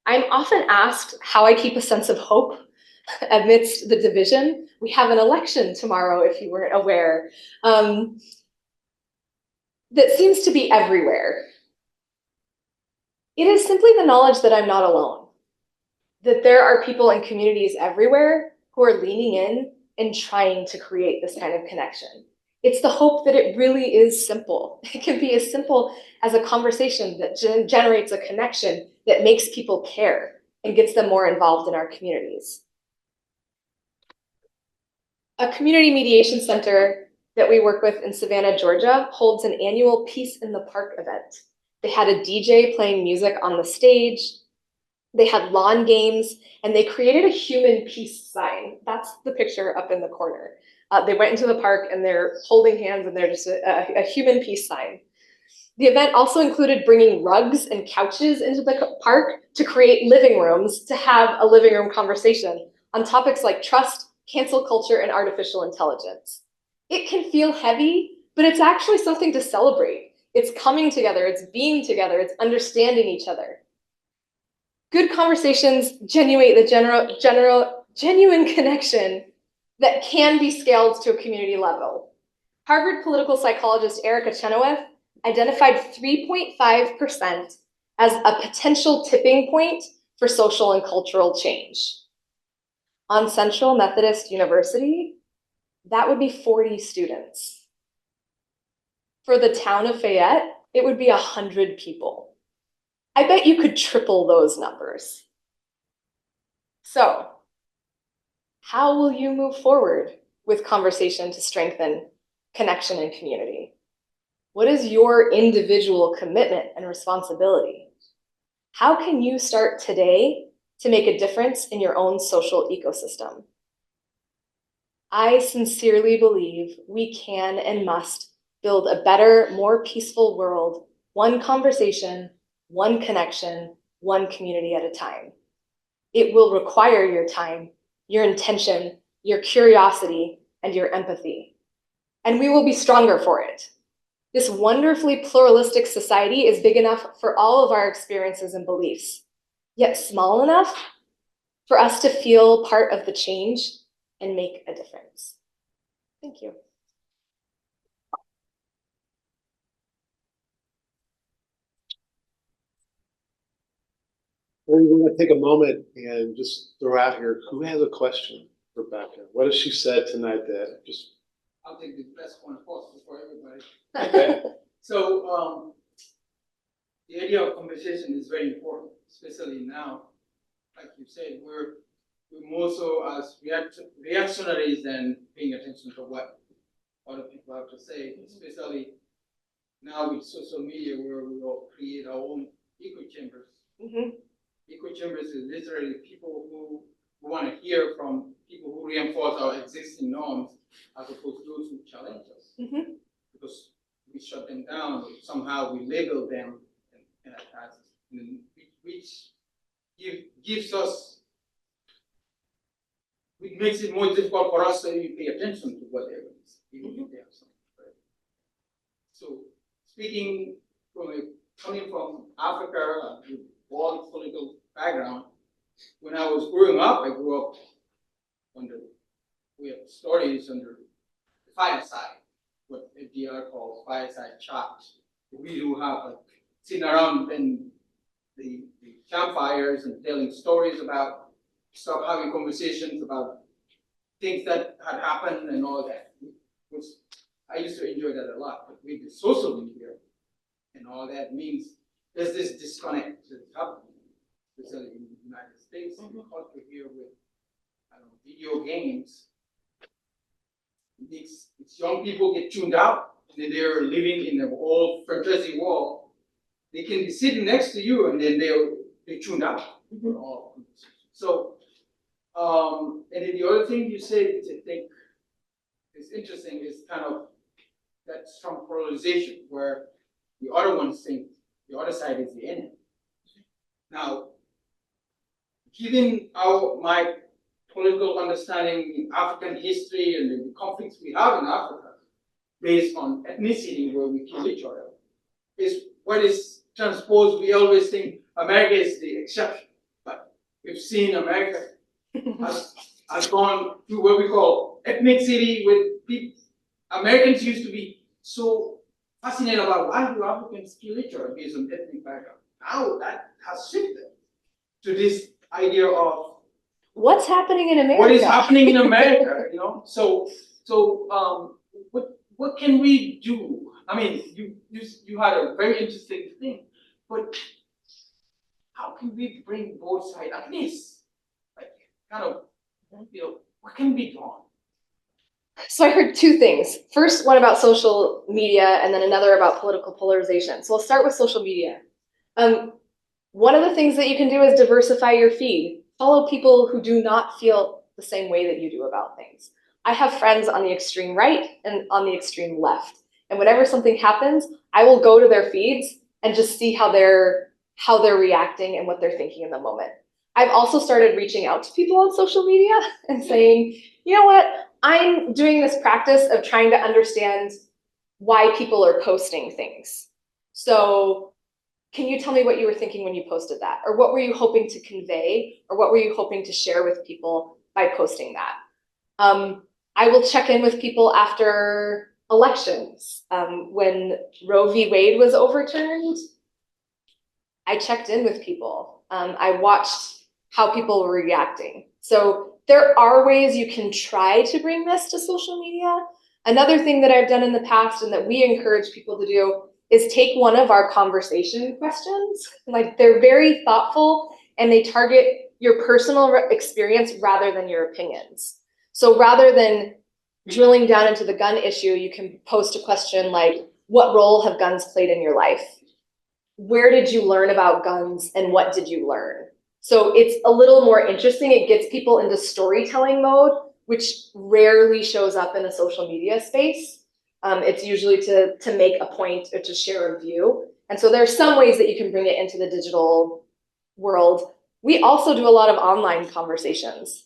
I'm often asked how I keep a sense of hope amidst the division. We have an election tomorrow, if you weren't aware. That seems to be everywhere. It is simply the knowledge that I'm not alone, that there are people in communities everywhere who are leaning in and trying to create this kind of connection. It's the hope that it really is simple. It can be as simple as a conversation that generates a connection that makes people care and gets them more involved in our communities. A community mediation center that we work with in Savannah, Georgia, holds an annual Peace in the Park event. They had a DJ playing music on the stage. They had lawn games, and they created a human peace sign. That's the picture up in the corner. They went into the park and they're holding hands and they're just a human peace sign. The event also included bringing rugs and couches into the park to create living rooms to have a living room conversation on topics like trust, cancel culture, and artificial intelligence. It can feel heavy, but it's actually something to celebrate. It's coming together, it's being together, it's understanding each other. Good conversations genuine connection that can be scaled to a community level. Harvard political psychologist Erica Chenoweth identified 3.5% as a potential tipping point for social and cultural change. On Central Methodist University, that would be 40 students. For the town of Fayette, it would be 100 people. I bet you could triple those numbers. So, how will you move forward with conversation to strengthen connection and community? What is your individual commitment and responsibility? How can you start today to make a difference in your own social ecosystem? I sincerely believe we can and must build a better, more peaceful world, one conversation, one connection, one community at a time. It will require your time, your intention, your curiosity, and your empathy. And we will be stronger for it. This wonderfully pluralistic society is big enough for all of our experiences and beliefs, yet small enough for us to feel part of the change and make a difference. Thank you. We want to take a moment and just throw out here, who has a question for Becca? What has she said tonight that just... I'll take the best one possible for everybody. Okay. So the idea of conversation is very important, especially now. Like you said, we're more so as reactionaries than paying attention to what other people have to say, especially now with social media where we all create our own echo chambers. Echo chambers is literally people who want to hear from people who reinforce our existing norms as opposed to those who challenge us. Because we shut them down, somehow we label them which gives us, it makes it more difficult for us to even pay attention to what they're even if they have something. Right? So speaking coming from Africa with broad political background, when I was growing up, I grew up we have stories under the fireside, what FDR calls fireside chat. We do have sitting around and the campfires and telling stories about stuff, having conversations about things that had happened and all that. Which I used to enjoy that a lot, but with the social media and all that means there's this disconnect that's happening, especially in the United States, the culture here with video games. It's young people get tuned out, and then they're living in an old fantasy world. They can be sitting next to you, and then they're tuned out. So, and then the other thing you said, which I think is interesting, is kind of that strong polarization where the other ones think the other side is the enemy. Now, given my political understanding in African history and the conflicts we have in Africa based on ethnicity where we kill each other, is what is transposed. We always think America is the exception, but we've seen America has gone through what we call ethnicity with people. Americans used to be so fascinated about why do Africans kill each other based on ethnic background. Now that has shifted to this idea of What's happening in America? what is happening in America, So what can we do? I mean, you had a very interesting thing, but how can we bring both sides at least, like, kind of, what can be done? So I heard two things. First, one about social media, and then another about political polarization. So I'll start with social media. One of the things that you can do is diversify your feed. Follow people who do not feel the same way that you do about things. I have friends on the extreme right and on the extreme left. And whenever something happens, I will go to their feeds and just see how they're reacting and what they're thinking in the moment. I've also started reaching out to people on social media and saying, you know what, I'm doing this practice of trying to understand why people are posting things. So can you tell me what you were thinking when you posted that? Or what were you hoping to convey? Or what were you hoping to share with people by posting that? I will check in with people after elections. When Roe v. Wade was overturned, I checked in with people. I watched how people were reacting. So there are ways you can try to bring this to social media. Another thing that I've done in the past and that we encourage people to do is take one of our conversation questions. Like, they're very thoughtful and they target your personal experience rather than your opinions. So rather than drilling down into the gun issue, you can post a question like, what role have guns played in your life? Where did you learn about guns and what did you learn? So it's a little more interesting. It gets people into storytelling mode, which rarely shows up in a social media space. It's usually to make a point or to share a view. And so there are some ways that you can bring it into the digital world. We also do a lot of online conversations.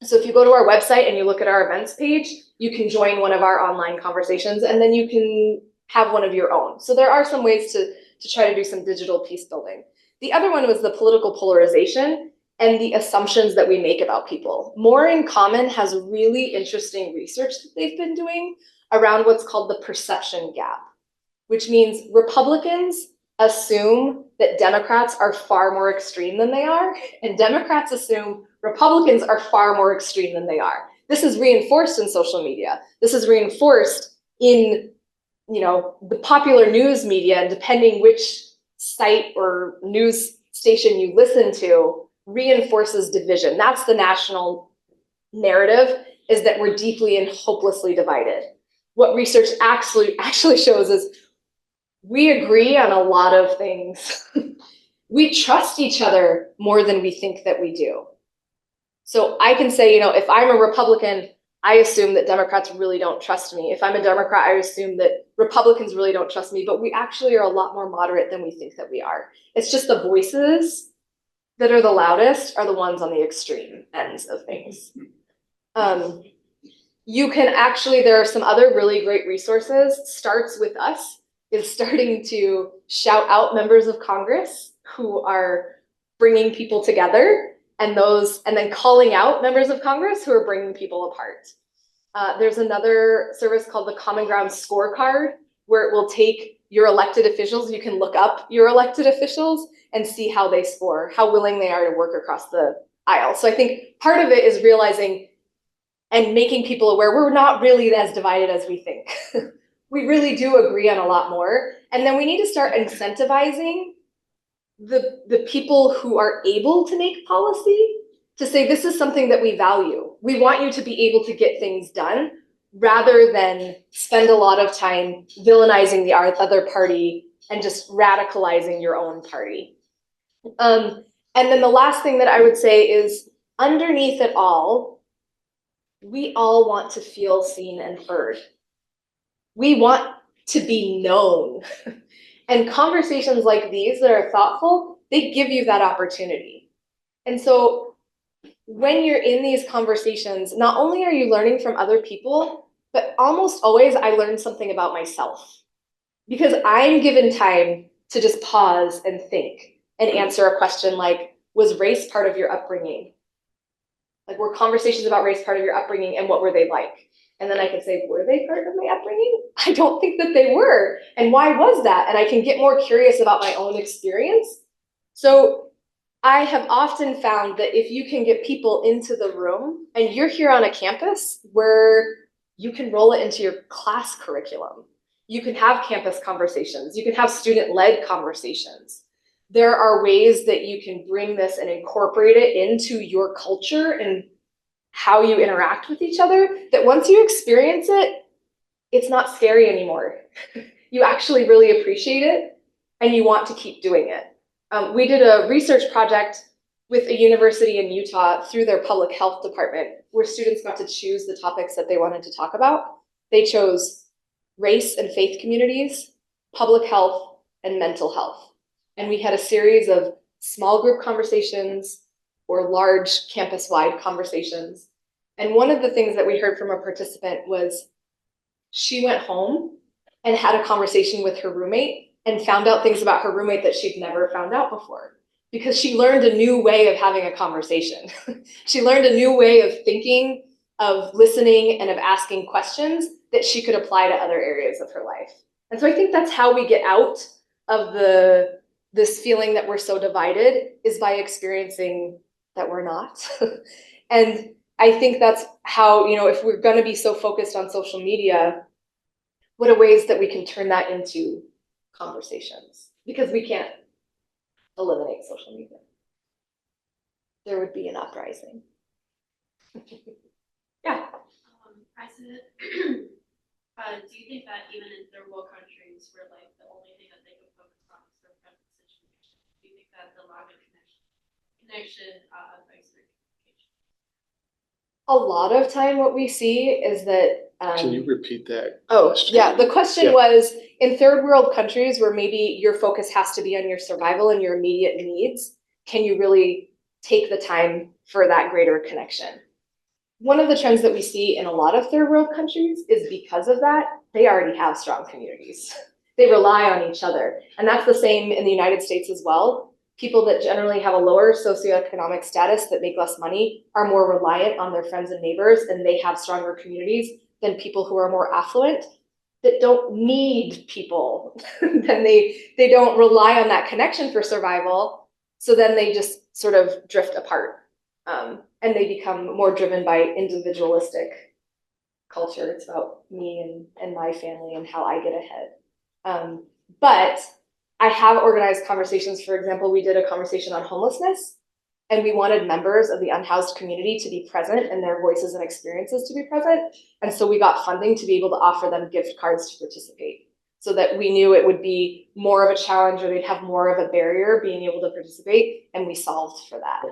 So if you go to our website and you look at our events page, you can join one of our online conversations and then you can have one of your own. So there are some ways to try to do some digital peace building. The other one was the political polarization and the assumptions that we make about people. More in Common has really interesting research that they've been doing around what's called the perception gap, which means Republicans assume that Democrats are far more extreme than they are, and Democrats assume Republicans are far more extreme than they are. This is reinforced in social media. This is reinforced in, the popular news media, and depending which site or news station you listen to, reinforces division. That's the national narrative, is that we're deeply and hopelessly divided. What research actually shows is we agree on a lot of things. We trust each other more than we think that we do. So I can say, if I'm a Republican, I assume that Democrats really don't trust me. If I'm a Democrat, I assume that Republicans really don't trust me, but we actually are a lot more moderate than we think that we are. It's just the voices that are the loudest are the ones on the extreme ends of things. You can actually, there are some other really great resources. Starts With Us is starting to shout out members of Congress who are bringing people together, and then calling out members of Congress who are bringing people apart. There's another service called the Common Ground Scorecard, where it will take your elected officials. You can look up your elected officials and see how they score, how willing they are to work across the aisle. So I think part of it is realizing and making people aware we're not really as divided as we think. We really do agree on a lot more. And then we need to start incentivizing the people who are able to make policy to say, this is something that we value. We want you to be able to get things done rather than spend a lot of time villainizing the other party and just radicalizing your own party. And then the last thing that I would say is underneath it all, we all want to feel seen and heard. We want to be known. And conversations like these that are thoughtful, they give you that opportunity. And so when you're in these conversations, not only are you learning from other people, but almost always I learn something about myself because I'm given time to just pause and think and answer a question like, was race part of your upbringing? Like, were conversations about race part of your upbringing and what were they like? And then I could say, were they part of my upbringing? I don't think that they were. And why was that? And I can get more curious about my own experience. So I have often found that if you can get people into the room and you're here on a campus where you can roll it into your class curriculum, you can have campus conversations, you can have student-led conversations. There are ways that you can bring this and incorporate it into your culture and how you interact with each other, that once you experience it, it's not scary anymore. You actually really appreciate it and you want to keep doing it. We did a research project with a university in Utah through their public health department where students got to choose the topics that they wanted to talk about. They chose race and faith communities, public health, and mental health. And we had a series of small group conversations or large campus-wide conversations. And one of the things that we heard from a participant was she went home and had a conversation with her roommate and found out things about her roommate that she'd never found out before because she learned a new way of having a conversation. She learned a new way of thinking, of listening, and of asking questions that she could apply to other areas of her life. And so I think that's how we get out of this feeling that we're so divided is by experiencing that we're not. And I think that's how, if we're going to be so focused on social media, what are ways that we can turn that into conversations? Because we can't eliminate social media. There would be an uprising. Yeah. President, do you think that even in third world countries where like the only thing that they can focus on is their present situation, do you think that the lack of connection affects their communication? A lot of time what we see is that Can you repeat that? Oh, question? yeah. The question Yeah. was, in third world countries where maybe your focus has to be on your survival and your immediate needs, can you really take the time for that greater connection? One of the trends that we see in a lot of third world countries is because of that, they already have strong communities. They rely on each other. And that's the same in the United States as well. People that generally have a lower socioeconomic status that make less money are more reliant on their friends and neighbors, and they have stronger communities than people who are more affluent that don't need people. Then they don't rely on that connection for survival. So then they just sort of drift apart. And they become more driven by individualistic culture. It's about me and my family and how I get ahead. But I have organized conversations. For example, we did a conversation on homelessness, and we wanted members of the unhoused community to be present and their voices and experiences to be present. And so we got funding to be able to offer them gift cards to participate so that we knew it would be more of a challenge or they'd have more of a barrier being able to participate, and we solved for that.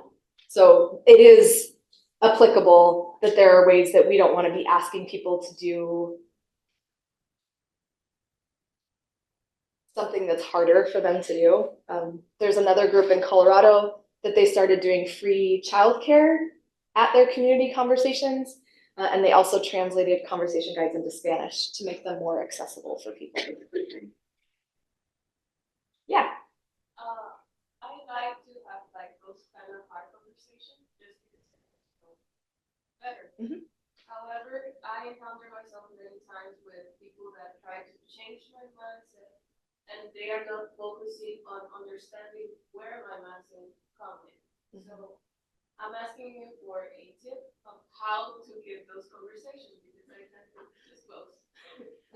So it is applicable that there are ways that we don't want to be asking people to do something that's harder for them to do. There's another group in Colorado that they started doing free childcare at their community conversations. And they also translated conversation guides into Spanish to make them more accessible for people. Yeah. I like to have like those kind of hard conversations just because it's better. Mhm. However, I encounter myself many times with people that try to change my mindset and they are not focusing on understanding where my mindset coming. So I'm asking you for a tip of how to get those conversations because I tend to disclose.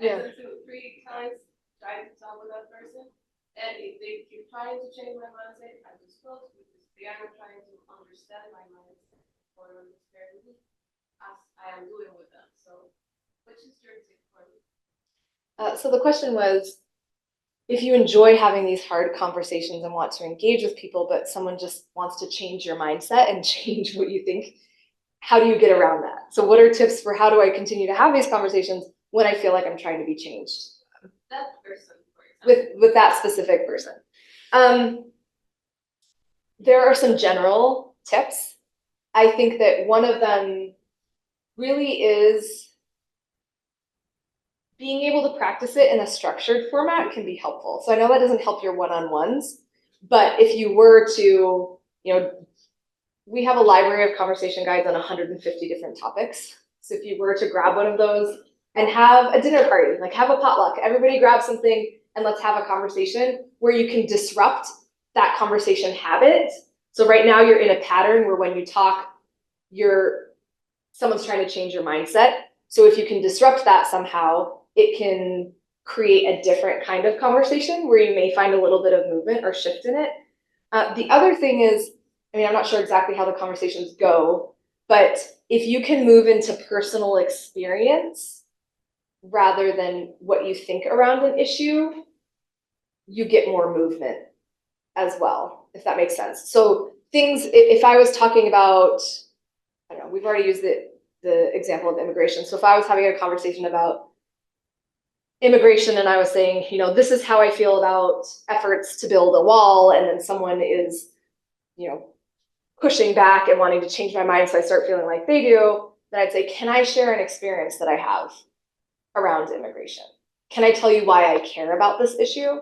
Yeah. I tend to 3 times try to talk with that person, and if they keep trying to change my mindset, I disclose because they are not trying to understand my mindset or understand me as I am doing with them. So, which is your tip for me? So the question was, if you enjoy having these hard conversations and want to engage with people, but someone just wants to change your mindset and change what you think, how do you get around that? So what are tips for how do I continue to have these conversations when I feel like I'm trying to be changed? That person, for example. With that specific person. There are some general tips. I think that one of them really is being able to practice it in a structured format can be helpful. So I know that doesn't help your one-on-ones, but if you were to, we have a library of conversation guides on 150 different topics. So if you were to grab one of those and have a dinner party, like have a potluck, everybody grab something and let's have a conversation where you can disrupt that conversation habit. So right now you're in a pattern where when you talk, someone's trying to change your mindset. So if you can disrupt that somehow, it can create a different kind of conversation where you may find a little bit of movement or shift in it. The other thing is, I'm not sure exactly how the conversations go, but if you can move into personal experience rather than what you think around an issue, you get more movement as well, if that makes sense. So things, if I was talking about, I don't know, we've already used the example of immigration. So if I was having a conversation about immigration and I was saying, this is how I feel about efforts to build a wall, and then someone is, pushing back and wanting to change my mind, so I start feeling like they do, then I'd say, can I share an experience that I have around immigration? Can I tell you why I care about this issue?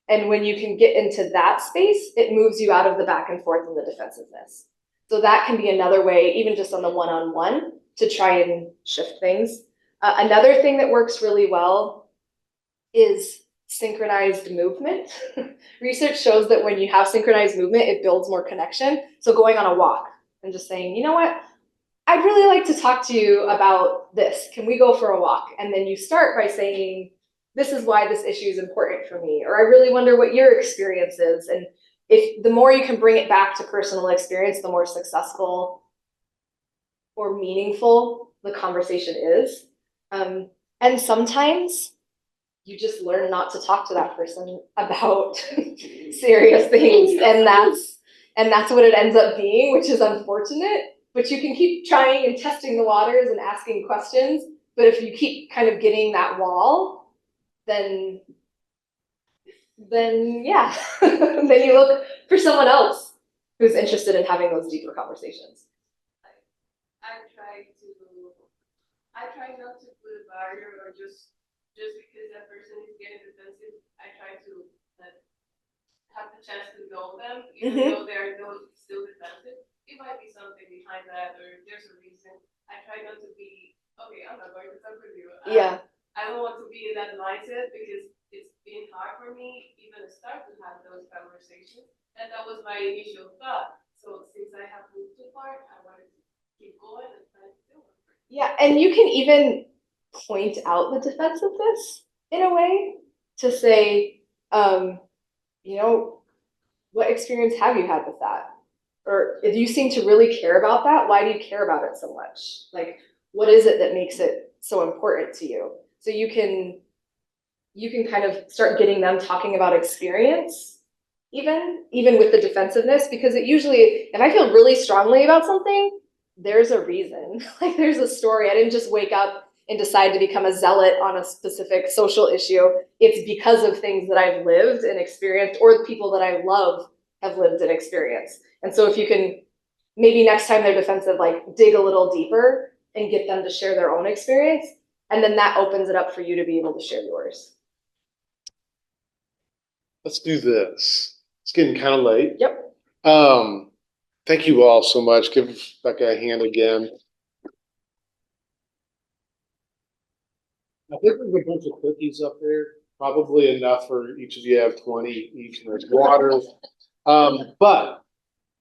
And when you can get into that space, it moves you out of the back and forth and the defensiveness. So that can be another way, even just on the one-on-one, to try and shift things. Another thing that works really well is synchronized movement. Research shows that when you have synchronized movement, it builds more connection. So going on a walk and just saying, you know what, I'd really like to talk to you about this. Can we go for a walk? And then you start by saying, this is why this issue is important for me, or I really wonder what your experience is. And if the more you can bring it back to personal experience, the more successful or meaningful the conversation is. And sometimes you just learn not to talk to that person about serious things, and that's what it ends up being, which is unfortunate. But you can keep trying and testing the waters and asking questions. But if you keep kind of getting that wall, then yeah, then you look for someone else who's interested in having those deeper conversations. I try not to put a barrier or just because that person is getting defensive, I try to have the chance to know them, even though they're still defensive. It might be something behind that, or there's a reason. I try not to be, okay, I'm not going to talk with you. I don't want to be in that mindset because it's been hard for me even to start to have those conversations. And that was my initial thought. So since I have moved too far, I wanted to keep going and try to do it. Yeah, and you can even point out the defensiveness in a way to say, what experience have you had with that? Or if you seem to really care about that, why do you care about it so much? Like, what is it that makes it so important to you? So you can kind of start getting them talking about experience, even with the defensiveness, because it usually, if I feel really strongly about something, there's a reason. Like, there's a story. I didn't just wake up and decide to become a zealot on a specific social issue. It's because of things that I've lived and experienced, or the people that I love have lived and experienced. And so if you can, maybe next time they're defensive, like dig a little deeper and get them to share their own experience. And then that opens it up for you to be able to share yours. Let's do this. It's getting kind of late. Yep. Thank you all so much. Give Becca a hand again. I think there's a bunch of cookies up there. probably enough for each of you to have 20 each, and there's water.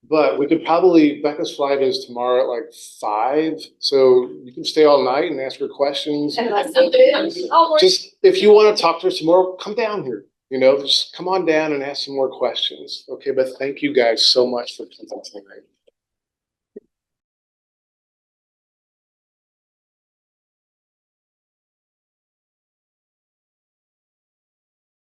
But we could probably, Becca's flight is tomorrow at like 5, so you can stay all night and ask her questions. And that's something. Just, if you want to talk to us tomorrow, come down here, just come on down and ask some more questions. Okay, but thank you guys so much for coming tonight.